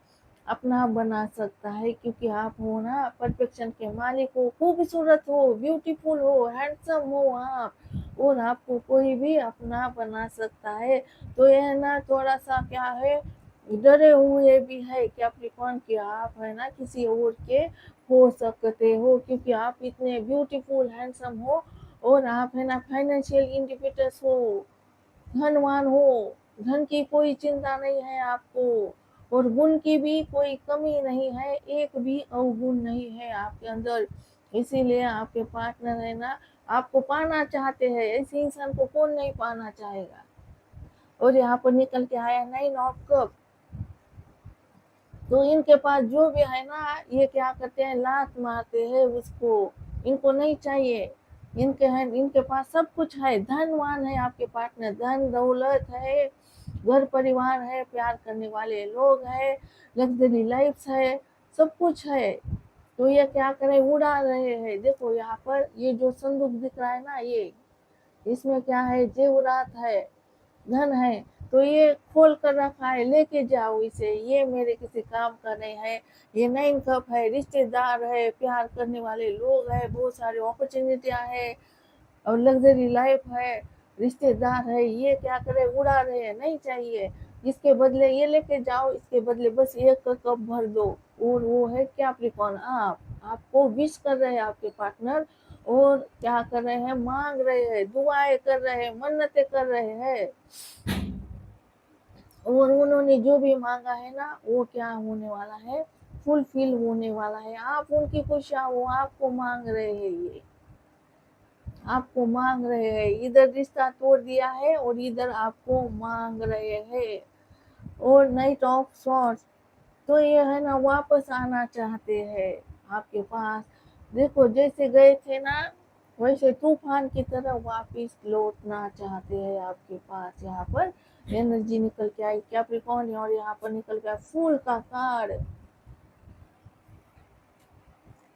अपना बना सकता है, क्योंकि आप हो ना परफेक्शन के मालिक हो, खूबसूरत हो, ब्यूटीफुल हो, हैंडसम हो आप, और आपको कोई भी अपना बना सकता है। तो यह ना थोड़ा सा क्या है, डरे हुए भी है कैप्रिकॉर्न कि आप है ना किसी और के हो सकते हो, क्योंकि आप इतने ब्यूटीफुल हैंडसम हो, और आप है ना फाइनेंशियल इंडिपेंडेंस हो, धनवान हो, धन की कोई चिंता नहीं है आपको, और गुण की भी कोई कमी नहीं है, एक भी अवगुण नहीं है आपके अंदर। इसीलिए आपके पार्टनर है ना आपको पाना चाहते हैं, ऐसे इंसान को कौन नहीं पाना चाहेगा। और यहाँ पर निकल के आया 9 ऑफ कप। तो इनके पास जो भी है ना, ये क्या करते हैं, लात मारते हैं उसको, इनको नहीं चाहिए। इनके पास सब कुछ है, धनवान है आपके पार्टनर, धन दौलत है, घर परिवार है, प्यार करने वाले लोग है, लग्जरी लाइफ है, सब कुछ है। तो ये क्या करे, उड़ा रहे हैं। देखो यहाँ पर ये जो संदूक दिख रहा है ना, ये इसमें क्या है, जेवरात है, धन है। तो ये खोल कर रखा है, लेके जाओ इसे, ये मेरे किसी काम का नहीं है। ये 9 कप है, रिश्तेदार है, प्यार करने वाले लोग है, बहुत सारी अपॉर्चुनिटियां है, और लग्जरी लाइफ है, रिश्तेदार है। ये क्या करे, उड़ा रहे हैं, नहीं चाहिए। इसके बदले ये लेके जाओ, इसके बदले बस 1 कप भर दो। और वो है कैप्रिकॉर्न, आप आपको विश कर रहे हैं आपके पार्टनर, और क्या कर रहे हैं, मांग रहे हैं, दुआएं कर रहे हैं, मन्नतें कर रहे हैं, और उन्होंने जो भी मांगा है ना वो क्या होने वाला है, फुलफिल होने वाला है। आप उनकी खुशियाँ, वो आपको मांग रहे हैं, ये आपको मांग रहे हैं। इधर रिश्ता तोड़ दिया है और इधर आपको मांग रहे हैं। और नाइट ऑफ सॉर्ट्स, तो ये है ना वापस आना चाहते हैं आपके पास। देखो जैसे गए थे ना, वैसे तूफान की तरह वापस लौटना चाहते हैं आपके पास। यहाँ पर एनर्जी निकल के आई कैप्रिकॉर्न, और यहाँ पर निकल गया फूल का कार्ड।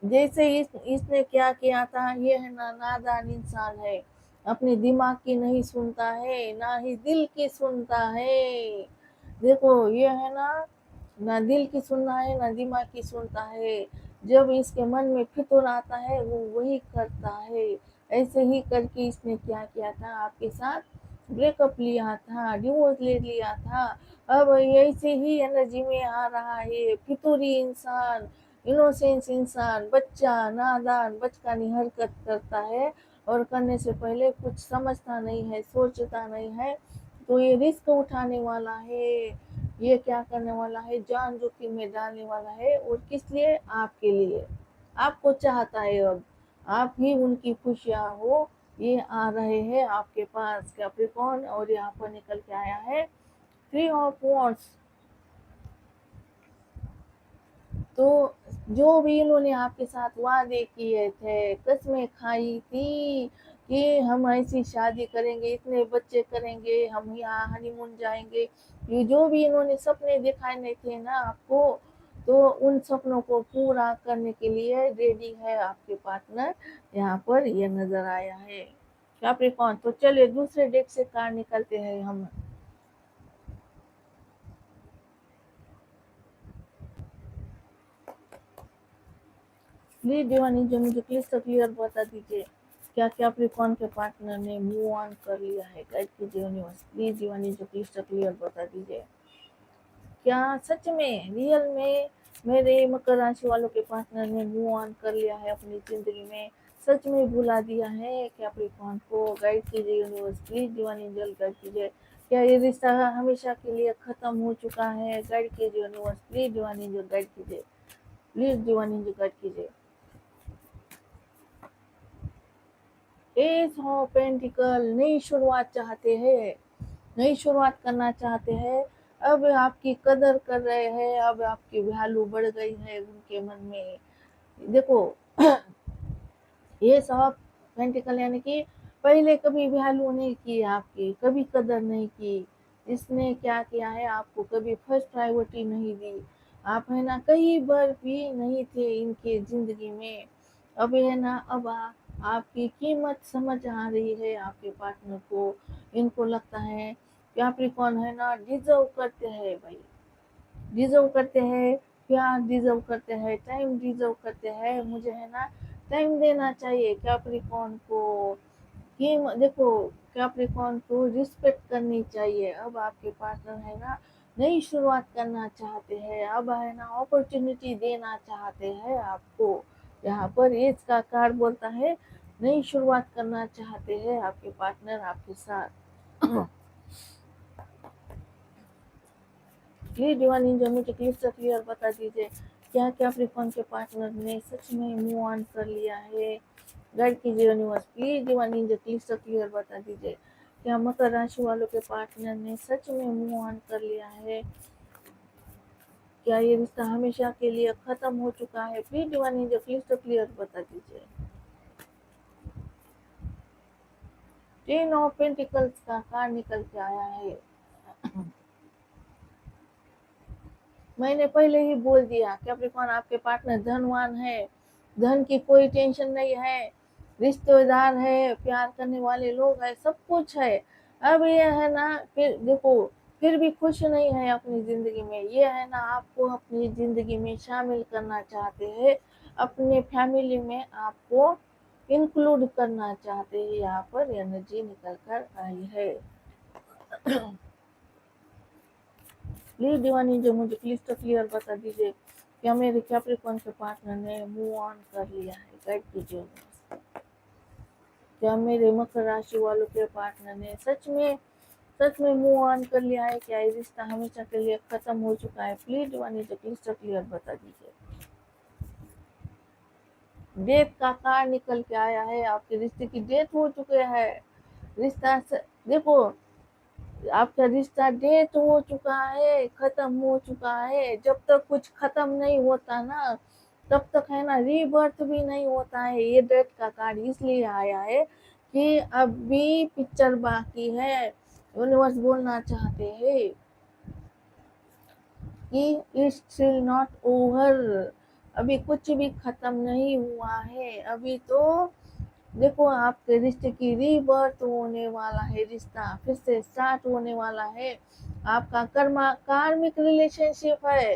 जैसे इसने क्या किया था, ये है ना नादान इंसान है, अपने दिमाग की नहीं सुनता है, ना ही दिल की सुनता है। देखो ये है ना दिल की सुनना है, ना दिमाग की सुनता है। जब इसके मन में फितूर आता है वो वही करता है। ऐसे ही करके इसने क्या किया था, आपके साथ ब्रेकअप लिया था, डिवोर्स ले लिया था। अब ऐसे ही एनर्जी में आ रहा है, फितूरी इंसान, इनोसेंस इंसान, बच्चा, नादान, बचकानी हरकत करता है, और करने से पहले कुछ समझता नहीं है, सोचता नहीं है। तो ये रिस्क उठाने वाला है, ये क्या करने वाला है, जान जोखिम में डालने वाला है। और किस लिए, आपके लिए, आपको चाहता है। अब आप ही उनकी खुशियाँ हो। ये आ रहे हैं आपके पास कैप्रिकॉर्न, और यहाँ पर निकल के आया है 3 ऑफ वॉन्ड्स। तो जो भी इन्होंने आपके साथ वादे किए थे, कस्में खाई थी कि हम ऐसी शादी करेंगे, इतने बच्चे करेंगे, हम यहाँ हनीमून जाएंगे, ये जो भी इन्होंने सपने दिखाए थे ना आपको, तो उन सपनों को पूरा करने के लिए रेडी है आपके पार्टनर। यहाँ पर ये नजर आया है कैप्रिकॉर्न। तो चलिए दूसरे डेक से कार्ड निकलते हैं हम। प्लीज दीवानी जो मुझे क्लियर बता दीजिए, क्या कैप्रिकॉर्न के पार्टनर ने मूव ऑन कर लिया है, गाइड कीजिए यूनिवर्स। प्लीज दीवानी जो क्लियर बता दीजिए, क्या सच में रियल में मेरे मकर राशि वालों के पार्टनर ने मूव ऑन कर लिया है अपनी जिंदगी में, सच में भुला दिया है कैप्रिकॉर्न को। गाइड कीजिए यूनिवर्स, प्लीज दीवानी जल्द गाइड कीजिए। क्या ये रिश्ता हमेशा के लिए खत्म हो चुका है, गाइड कीजिए यूनिवर्स, प्लीज दीवानी जो गाइड कीजिए, प्लीज दीवानी जो गाइड कीजिए। एस ऑफ पेंटिकल, नई शुरुआत चाहते हैं, नई शुरुआत करना चाहते हैं। अब आपकी कदर कर रहे हैं, अब आपकी वैल्यू बढ़ गई है उनके मन में। देखो ये सब पेंटिकल यानी कि पहले कभी वैल्यू नहीं की आपकी, कभी कदर नहीं की। इसने क्या किया है, आपको कभी फर्स्ट प्रायोरिटी नहीं दी। आप है ना कहीं बार भी नहीं थे इनके जिंदगी में। अब है ना, अब आपकी कीमत समझ आ रही है आपके पार्टनर को। इनको लगता है कैप्रिकॉर्न है ना डिजर्व करते हैं भाई, डिजर्व करते हैं, प्यार डिजर्व करते हैं, टाइम डिजर्व करते हैं, मुझे है ना टाइम देना चाहिए कैप्रिकॉर्न को। देखो कैप्रिकॉर्न को रिस्पेक्ट करनी चाहिए। अब आपके पार्टनर है ना नई शुरुआत करना चाहते हैं, अब है ना अपॉर्चुनिटी देना चाहते हैं आपको। यहाँ पर एज का कार्ड बोलता है नई शुरुआत करना चाहते हैं आपके पार्टनर आपके साथ। प्लीज डिवाइन एंजल मुझे क्लियर बता दीजिए क्या कैप्रिकॉर्न के पार्टनर ने सच में मूव ऑन कर लिया है। गाइड कीजिए universe, please divine angel clear बता दीजिए क्या मकर राशि वालों के पार्टनर ने सच में मूव ऑन कर लिया है। क्या ये रिश्ता हमेशा के लिए खत्म हो चुका है। प्लीज डिवाइन एंजल क्लियर बता दीजिए। टेन ऑफ पेंटिकल्स का कार्ड निकल के आया है। मैंने पहले ही बोल दिया कैप्रिकॉर्न आपके पार्टनर धनवान है, धन की कोई टेंशन नहीं है, रिश्तेदार है, प्यार करने वाले लोग है, सब कुछ है। अब ये है ना फिर देखो फिर भी खुश नहीं है अपनी जिंदगी में। ये है ना आपको अपनी जिंदगी में शामिल करना चाहते हैं, अपने फैमिली में आपको इंक्लूड करना चाहते हैं। यहाँ पर एनर्जी निकल कर आई है। प्लीज डिवानी जो मुझे क्लियर बता दीजिए क्या मेरे कैप्रिकॉर्न के पार्टनर ने मूव ऑन कर लिया है। गाइड कीजिए। क्या मेरे मकर राशि वालों के पार्टनर ने सच में मूव ऑन कर लिया है। क्या ये रिश्ता हमेशा के लिए खत्म हो चुका है। प्लीज डिवानी जो क्लियर बता दीजिए। डेथ का कार्ड निकल के आया है, आपके रिश्ते की डेथ हो चुके है। देखो आपका रिश्ता डेथ हो चुका है, खत्म हो चुका है। जब तक कुछ खत्म नहीं होता ना तब तक है ना रीबर्थ भी नहीं होता है। ये डेथ का कार्ड इसलिए आया है कि अभी पिक्चर बाकी है। यूनिवर्स बोलना चाहते हैं कि इट्स स्टिल नॉट ओवर, अभी कुछ भी खत्म नहीं हुआ है। अभी तो देखो आपके रिश्ते की रीबर्थ होने वाला है, रिश्ता फिर से स्टार्ट होने वाला है। आपका कार्मिक रिलेशनशिप है,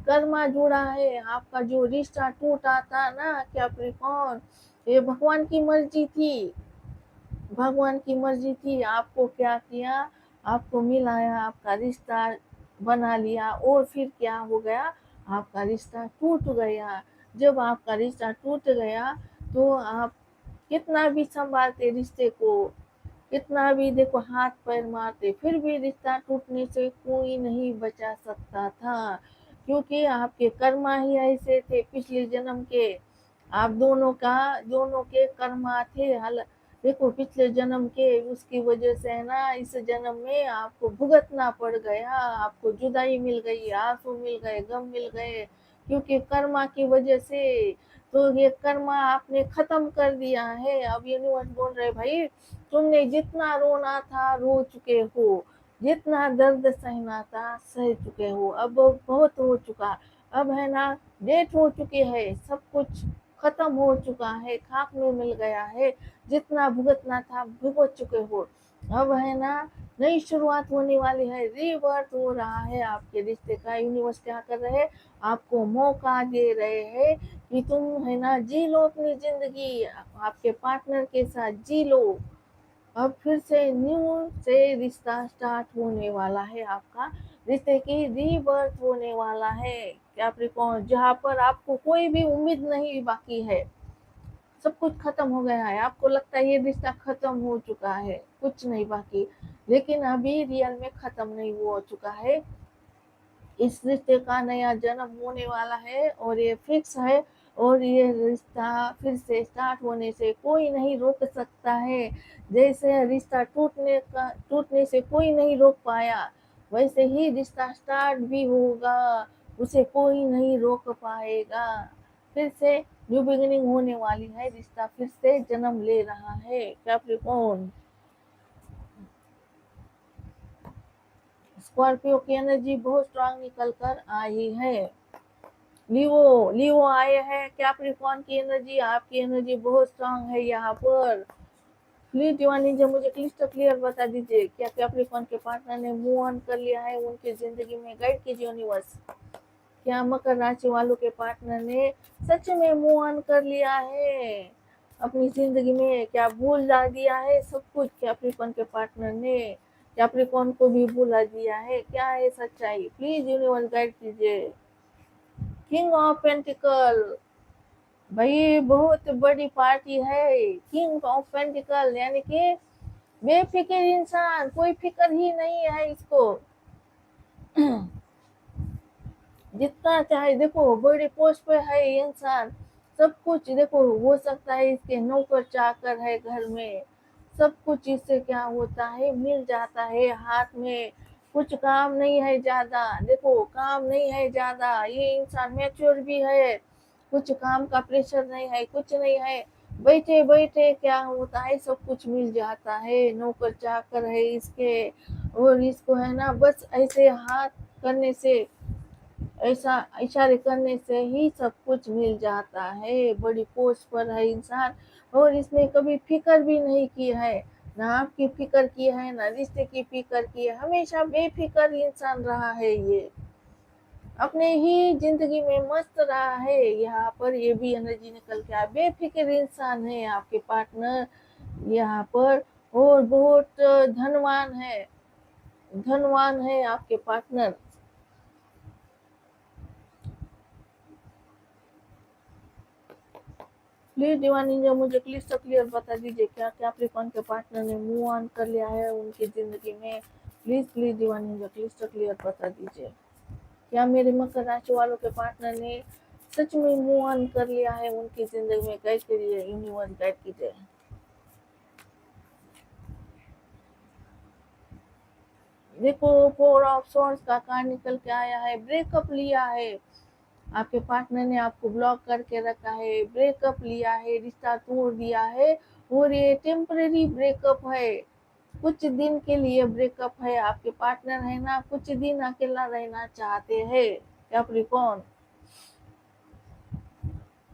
कर्मा जुड़ा है। आपका जो रिश्ता टूटा था ना कैप्रिकॉर्न, ये भगवान की मर्जी थी, भगवान की मर्जी थी। आपको क्या किया, आपको मिलाया, आपका रिश्ता बना लिया और फिर क्या हो गया, आपका रिश्ता टूट गया। जब आपका रिश्ता टूट गया तो आप कितना भी संभालते रिश्ते को, कितना भी देखो हाथ पैर मारते, फिर भी रिश्ता टूटने से कोई नहीं बचा सकता था। क्योंकि आपके कर्मा ही ऐसे थे पिछले जन्म के। आप दोनों के कर्मा थे। देखो पिछले जन्म के उसकी वजह से है ना इस जन्म में आपको भुगतना पड़ गया, आपको जुदाई मिल गई, आंसू मिल गए, गम मिल गए, क्योंकि कर्मा की वजह से। तो ये कर्मा आपने खत्म कर दिया है। अब यूनिवर्स बोल रहे भाई तुमने जितना रोना था रो चुके हो, जितना दर्द सहना था सह चुके हो, अब बहुत हो चुका। अब है ना डेट हो चुकी है, सब कुछ खत्म हो चुका है, खाक में मिल गया है। जितना भुगतना था भुगत चुके हो। अब है ना नई शुरुआत होने वाली है, रीबर्थ हो रहा है आपके रिश्ते का। यूनिवर्स क्या कर रहे हैं, आपको मौका दे रहे हैं कि तुम है ना जी लो अपनी जिंदगी, आपके पार्टनर के साथ जी लो। अब फिर से न्यू से रिश्ता स्टार्ट होने वाला है, आपका रिश्ते की रीबर्थ होने वाला है कैप्रिकॉर्न, जहाँ पर आपको कोई भी उम्मीद नहीं बाकी है। सब कुछ खत्म हो गया है, आपको लगता है ये रिश्ता खत्म हो चुका है, कुछ नहीं बाकी, लेकिन अभी रियल में खत्म नहीं हो चुका है। इस रिश्ते का नया जन्म होने वाला है और ये फिक्स है। और ये रिश्ता फिर से स्टार्ट होने से कोई नहीं रोक सकता है। जैसे रिश्ता टूटने से कोई नहीं रोक पाया, वैसे ही रिश्ता स्टार्ट भी होगा, उसे कोई नहीं रोक पाएगा। फिर से न्यू बिगिनिंग होने वाली है, रिश्ता फिर से जन्म ले रहा है कैप्रिकॉर्न। स्कॉर्पियो की एनर्जी बहुत स्ट्रांग निकल कर आई है। लियो लियो आए हैं कैप्रिकॉर्न की एनर्जी, आपकी एनर्जी बहुत स्ट्रांग है यहाँ पर। प्लीज दीवानी जी मुझे क्लिस्टर क्लियर बता दीजिए, क्या कैप्रिकॉर्न के पार्टनर ने मूव ऑन कर लिया है उनकी जिंदगी में? गाइड कीजिए यूनिवर्स। क्या मकर राशि वालों के पार्टनर ने सच में मूव ऑन कर लिया है अपनी जिंदगी में? क्या भूल जा दिया है सब कुछ कैप्रिकॉर्न के पार्टनर ने? कैप्रिकॉर्न को भी भूला दिया है? क्या है सच्चाई? प्लीज यूनिवर्स गाइड कीजिए। किंग ऑफ पेंटिकल, भाई बहुत बड़ी पार्टी है। किंग ऑफ पेंटिकल यानी कि बेफिक्र इंसान, कोई फिक्र ही नहीं है इसको। जितना चाहे देखो बड़ी पोस्ट पे है इंसान, सब कुछ देखो हो सकता है, इसके नौकर चाकर है घर में, सब कुछ इससे क्या होता है मिल जाता है हाथ में। कुछ काम नहीं है ज्यादा, देखो काम नहीं है ज्यादा, ये इंसान मैच्योर भी है, कुछ काम का प्रेशर नहीं है, कुछ नहीं है, बैठे बैठे क्या होता है सब कुछ मिल जाता है, नौकर चाकर है इसके। और इसको है ना बस ऐसे हाथ करने से, ऐसा इशारे करने से ही सब कुछ मिल जाता है। बड़ी पोस्ट पर है इंसान और इसने कभी फिक्र भी नहीं की है, ना आपकी फिक्र की है ना रिश्ते की फिक्र की है, हमेशा बेफिक्र इंसान रहा है ये, अपने ही जिंदगी में मस्त रहा है। यहाँ पर ये भी एनर्जी निकल के आया, बेफिक्र इंसान है आपके पार्टनर यहाँ पर, और बहुत धनवान है, धनवान है आपके पार्टनर। प्लीज दीवानी जो मुझे क्लिस्टर क्लियर बता दीजिए, क्या कैप्रिकॉर्न के पार्टनर ने मूव ऑन कर लिया है उनकी जिंदगी में? प्लीज प्लीज दीवानी जो क्लिस्टर क्लियर बता दीजिए, क्या मेरे मकर राशि वालों के पार्टनर ने सच में मूव ऑन कर लिया है उनकी जिंदगी में? गाइड करिए यूनिवर्स, गाइड कीजिए। देखो फोर ऑफ सॉर्ड्स का कार्ड निकल के आया है, ब्रेकअप लिया है आपके पार्टनर ने, आपको ब्लॉक करके रखा है, ब्रेकअप लिया है, रिश्ता तोड़ दिया है, और ये टेम्परेरी ब्रेकअप है, कुछ दिन के लिए ब्रेकअप है। आपके पार्टनर है ना कुछ दिन अकेला रहना चाहते हैं कैप्रिकॉर्न,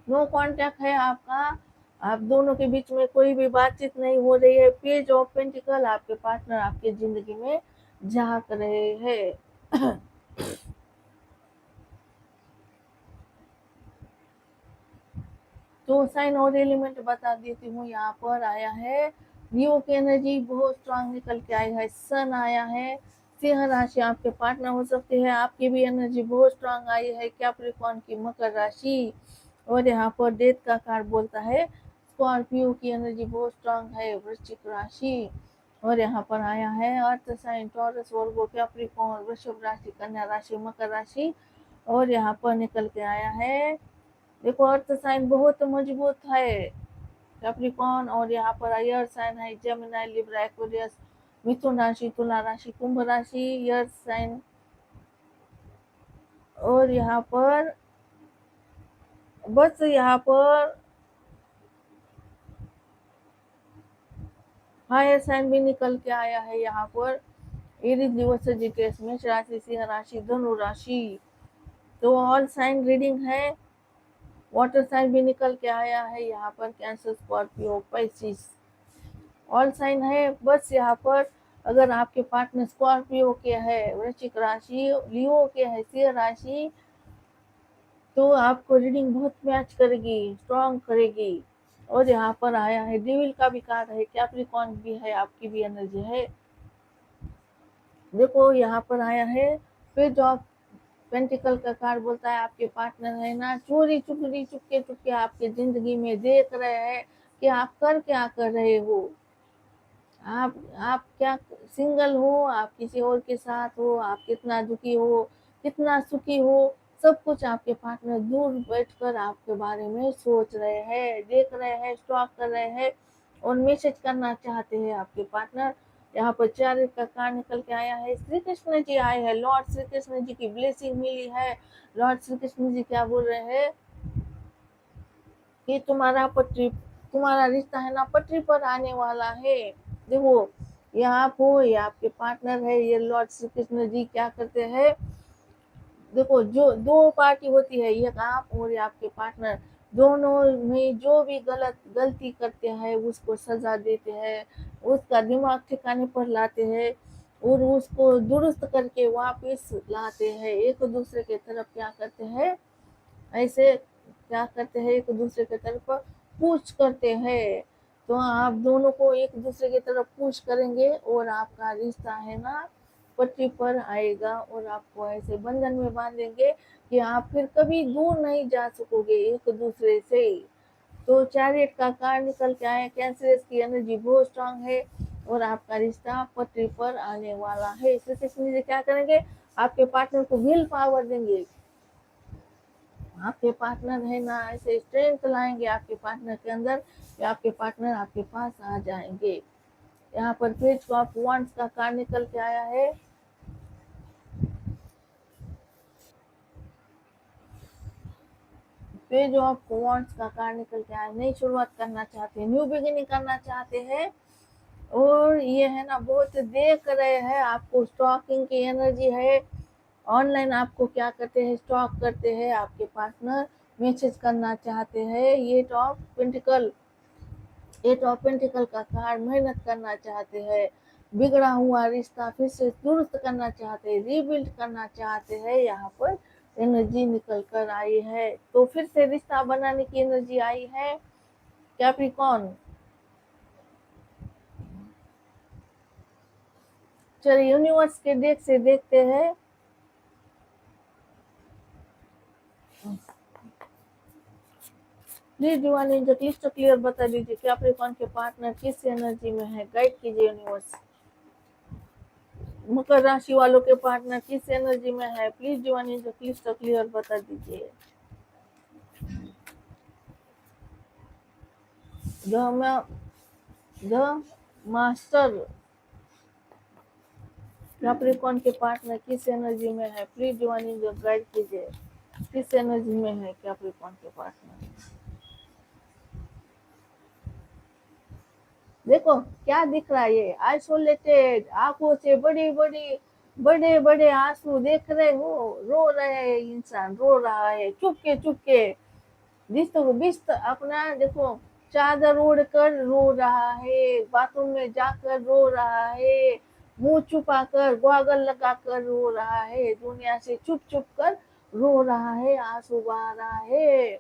नो कांटेक्ट है आपका, आप दोनों के बीच में कोई भी बातचीत नहीं हो रही है। पेज ऑफ पेंटिकल, आपके पार्टनर आपके जिंदगी में झांक रहे हैं। तो साइन और एलिमेंट बता देती हूँ, यहाँ पर आया है लियो की एनर्जी बहुत स्ट्रांग निकल के आया है, सन आया है, सिंह राशि आपके पार्टनर हो सकते हैं, आपकी भी एनर्जी बहुत स्ट्रांग आई है, कैप्रिकॉर्न की मकर राशि, और यहाँ पर डेथ का कार्ड बोलता है स्कॉर्पियो की एनर्जी बहुत स्ट्रांग है, वृश्चिक राशि, और यहाँ पर आया है earth sign Taurus Virgo Capricorn वृषभ राशि कन्या राशि मकर राशि, और यहाँ पर निकल के आया है देखो अर्थ साइन बहुत मजबूत है कैप्रिकॉर्न, और यहाँ पर एयर साइन है जेमिनी लिब्रा एक्वेरियस मिथुन राशि तुला राशि कुंभ राशि एयर साइन, और यहाँ पर बस यहाँ पर फायर साइन भी निकल के आया है, यहाँ पर एरीज लिवर सजिटेरियस मेष राशि सिंह राशि धनु राशि, तो ऑल साइन रीडिंग है। वाटर साइन भी निकल के आया है यहाँ पर Cancer Scorpio Pisces, all sign है। बस यहाँ पर अगर आपके पार्टनर स्कॉर्पियो के है, वृश्चिक राशि, लियो के है, सिंह राशि, तो आपको रीडिंग बहुत मैच करेगी, स्ट्रॉन्ग करेगी। और यहाँ पर आया है डेविल का भी कार्ड है, कैप्रिकॉर्न भी है, आपकी भी एनर्जी है। देखो यहाँ पर आया है पेज ऑफ पेंटिकल का कार्ड बोलता है आपके पार्टनर है ना चोरी चुपके चुपके आपके जिंदगी में देख रहे हैं कि आप क्या कर रहे हो, आप क्या सिंगल हो, आप किसी और के साथ हो, आप कितना दुखी हो, कितना सुखी हो, सब कुछ आपके पार्टनर दूर बैठकर आपके बारे में सोच रहे हैं, देख रहे हैं, स्टॉक कर रहे हैं, और मैसेज करना चाहते हैं आपके पार्टनर। यहाँ पर चार का कार्ड निकल के आया है, श्री कृष्ण जी आए हैं, लॉर्ड श्री कृष्ण जी की ब्लेसिंग मिली है। लॉर्ड श्री कृष्ण जी क्या बोल रहे हैं कि तुम्हारा रिश्ता है ना पटरी पर आने वाला है। देखो ये आप हो, ये आपके पार्टनर है, ये लॉर्ड श्री कृष्ण जी क्या करते हैं, देखो, जो दो पार्टी होती है, एक आप और ये आपके पार्टनर, दोनों में जो भी गलती करते हैं उसको सजा देते हैं, उसका दिमाग ठिकाने पर लाते हैं और उसको दुरुस्त करके वापस लाते हैं। एक दूसरे के तरफ क्या करते हैं, ऐसे क्या करते हैं, एक दूसरे के तरफ पुश करते हैं। तो आप दोनों को एक दूसरे की तरफ पुश करेंगे और आपका रिश्ता है ना पटरी पर आएगा और आपको ऐसे बंधन में बांधेंगे कि आप फिर कभी दूर नहीं जा सकोगे एक दूसरे से। तो चैरियट का कार्ड निकल के आए, कैंसरस की एनर्जी बहुत स्ट्रांग है और आपका रिश्ता पटरी पर आने वाला है। श्री कृष्ण जी क्या करेंगे, आपके पार्टनर को विल पावर देंगे। आपके पार्टनर है ना ऐसे स्ट्रेंथ लाएंगे आपके पार्टनर के अंदर कि आपके पार्टनर आपके पास आ जाएंगे। यहाँ पर पेज ऑफ वांड्स का कार्ड निकल के आया है। पेज ऑफ वांड्स का कार्ड निकल के आया, नई शुरुआत करना चाहते हैं, न्यू बिगिनिंग करना चाहते हैं और ये है ना बहुत देख रहे हैं आपको, स्टॉकिंग की एनर्जी है। ऑनलाइन आपको क्या करते हैं, स्टॉक करते हैं आपके पार्टनर, मैसेज करना चाहते हैं। ये टॉप पेंटिकल का कार्ड, मेहनत करना चाहते हैं, बिगड़ा हुआ रिश्ता फिर से दुरुस्त करना चाहते हैं, रीबिल्ड करना चाहते हैं। यहाँ पर एनर्जी निकल कर आई है, तो फिर से रिश्ता बनाने की एनर्जी आई है कैप्रिकॉर्न। चलिए यूनिवर्स के डेक से देखते हैं। Please divine angel clyster clear बता दीजिए कैप्रिकॉर्न के पार्टनर किस एनर्जी में है, गाइड कीजिए यूनिवर्स। मकर राशि वालों के पार्टनर किस एनर्जी में है, please divine angel clyster clear बता दीजिए। द मास्टर कैप्रिकॉर्न के पार्टनर किस एनर्जी में है, प्लीज डिवाइन एंजल गाइड कीजिए, किस एनर्जी में है कैप्रिकॉर्न के पार्टनर। देखो क्या दिख रहा है, ये आइसोलेटेड, आंखों से बड़े बड़े आंसू देख रहे हो, रो रहे हैं, इंसान रो रहा है चुपके बिस्त अपना देखो चादर ओढ़ कर रो रहा है, बाथरूम में जाकर रो रहा है, मुंह छुपा कर गॉगल लगा कर रो रहा है, दुनिया से चुप कर रो रहा है, आंसू बहा रहा है।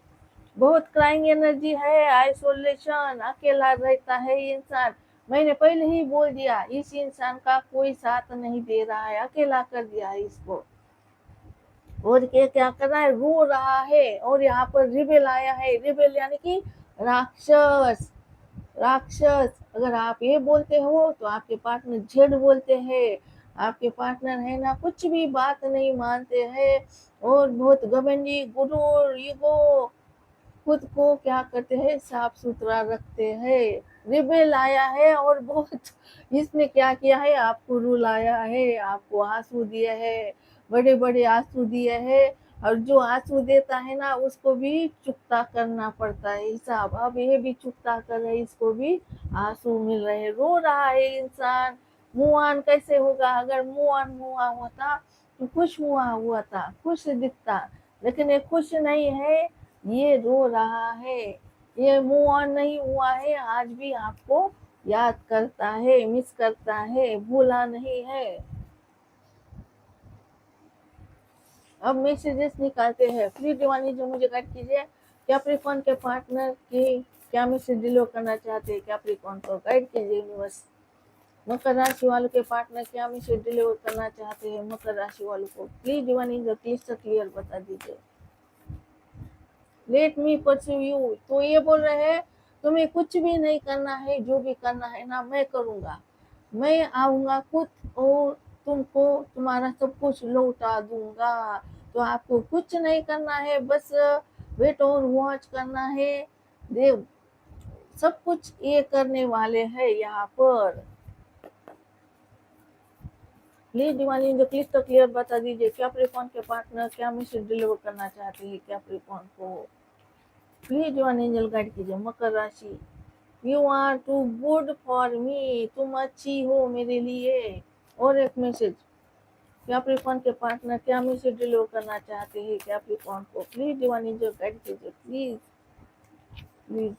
बहुत क्राइंग एनर्जी है, आइसोलेशन, अकेला रहता है इंसान। मैंने पहले ही बोल दिया इस इंसान का कोई साथ नहीं दे रहा है, अकेला कर दिया है इसको। और क्या कर रहा है, रो रहा है। और यहाँ पर रिबेल आया है, रिबेल यानी कि राक्षस। अगर आप ये बोलते हो तो आपके पार्टनर झेड़ बोलते हैं, आपके पार्टनर है ना कुछ भी बात नहीं मानते हैं और बहुत घमंडी, गुरूर, ईगो, खुद को क्या करते हैं, साफ सुथरा रखते हैं। रिबेल आया है और बहुत इसने क्या किया है, आपको रुलाया है, आपको आंसू दिए है, बड़े बड़े आंसू दिए है। और जो आंसू देता है ना उसको भी चुकता करना पड़ता है हिसाब। अब ये भी चुकता कर रहे, इसको भी आंसू मिल रहे, रो रहा है इंसान। मुंह ऑन कैसे होगा, अगर मुंह ऑन हुआ होता तो खुश हुआ था, खुश दिखता, लेकिन ये खुश नहीं है, ये रो रहा है, ये मूव ऑन नहीं हुआ है, आज भी आपको याद करता है, मिस करता है, भूला नहीं है। अब मैसेजेस निकालते हैं, प्लीज डिवानी जो मुझे गाइड कीजिए कैप्रिकॉर्न के पार्टनर की क्या मैसेज डिलीवर करना चाहते हैं, कैप्रिकॉर्न को गाइड कीजिए यूनिवर्स। मकर राशि वालों के पार्टनर क्या मैसेज डिलीवर करना चाहते हैं मकर राशि वालों को, प्लीज डिवानी जो क्लियर बता दीजिए। लेट मी परस्यू यू, तो ये बोल रहे हैं तुम्हें कुछ भी नहीं करना है, जो भी करना है ना मैं करूंगा, मैं आऊंगा खुद और तुमको तुम्हारा सब कुछ लौटा दूंगा। तो आपको कुछ नहीं करना है, बस वेट और वॉच करना है, देव सब कुछ ये करने वाले हैं यहाँ पर। प्लीज डिवानी जो क्लियर बता दीजिए कैप्रिकॉर्न के पार्टनर क्या मैसेज डिलीवर करना चाहते हैं कैप्रिकॉर्न को, प्लीज डिवाइन एंजल गाइड कीजिए। मकर राशि, you are too good for me, तुम अच्छी हो मेरे लिए। और एक मैसेज, कैप्रिकॉर्न के पार्टनर क्या मैसेज डिलीवर करना चाहते हैं कैप्रिकॉर्न को? प्लीज डिवाइन एंजल गाइड कीजिए, प्लीज प्लीज।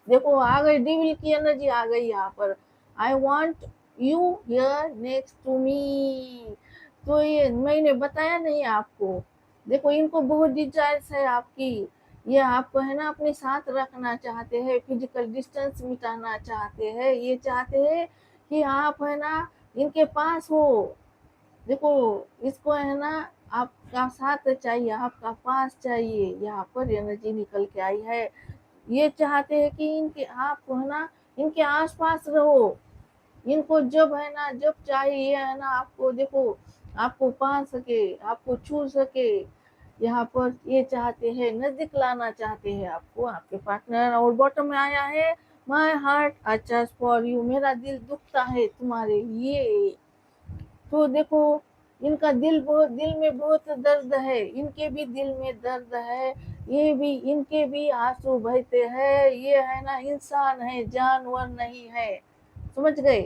देखो आ गई डिविल की एनर्जी, आ गई यहाँ पर। I want you here next to me. तो ये मैंने बताया नहीं आपको, देखो इनको बहुत डिजायर्स है आपकी, ये आपको है ना अपने साथ रखना चाहते हैं, फिजिकल डिस्टेंस मिटाना चाहते हैं, ये चाहते हैं कि आप है ना इनके पास हो। देखो इसको है ना आपका साथ चाहिए, आपका पास चाहिए, यहाँ पर एनर्जी निकल के आई है। ये चाहते हैं कि इनके आप है ना इनके आसपास रहो, इनको जब है ना जब चाहिए है ना आपको, देखो आपको पा सके, आपको छू सके, यहाँ पर ये चाहते हैं, नजदीक लाना चाहते हैं आपको, आपके पार्टनर। और बॉटम में आया है माई हार्ट अचर्स फॉर यू, मेरा दिल दुखता है तुम्हारे लिए। तो देखो इनका दिल में बहुत दर्द है, इनके भी दिल में दर्द है, ये भी इनके भी आंसू बहते हैं, ये है ना इंसान है, जानवर नहीं है, समझ गए?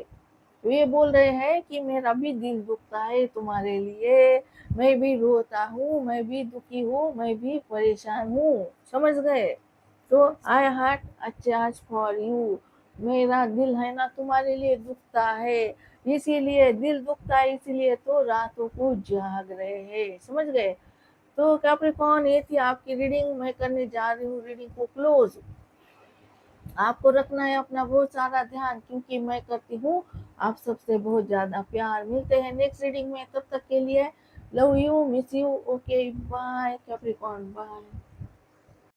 तो ये बोल रहे हैं कि मेरा भी दिल दुखता है तुम्हारे लिए, मैं भी रोता हूँ, मैं भी दुखी हूँ, मैं भी परेशान हूँ, समझ गए? तो आई हार्ट अटैच फॉर यू, मेरा दिल है ना तुम्हारे लिए दुखता है, इसीलिए दिल दुखता है, इसीलिए तो रातों को जाग रहे हैं, समझ गए? तो कैप्रिकॉर्न ये थी आपकी रीडिंग, मैं करने जा रही हूँ रीडिंग को क्लोज। आपको रखना है अपना बहुत सारा ध्यान, क्योंकि मैं करती हूँ आप सबसे बहुत ज्यादा प्यार। मिलते हैं नेक्स्ट रीडिंग में, तब तक के लिए love you, miss you, okay bye Capricorn, bye.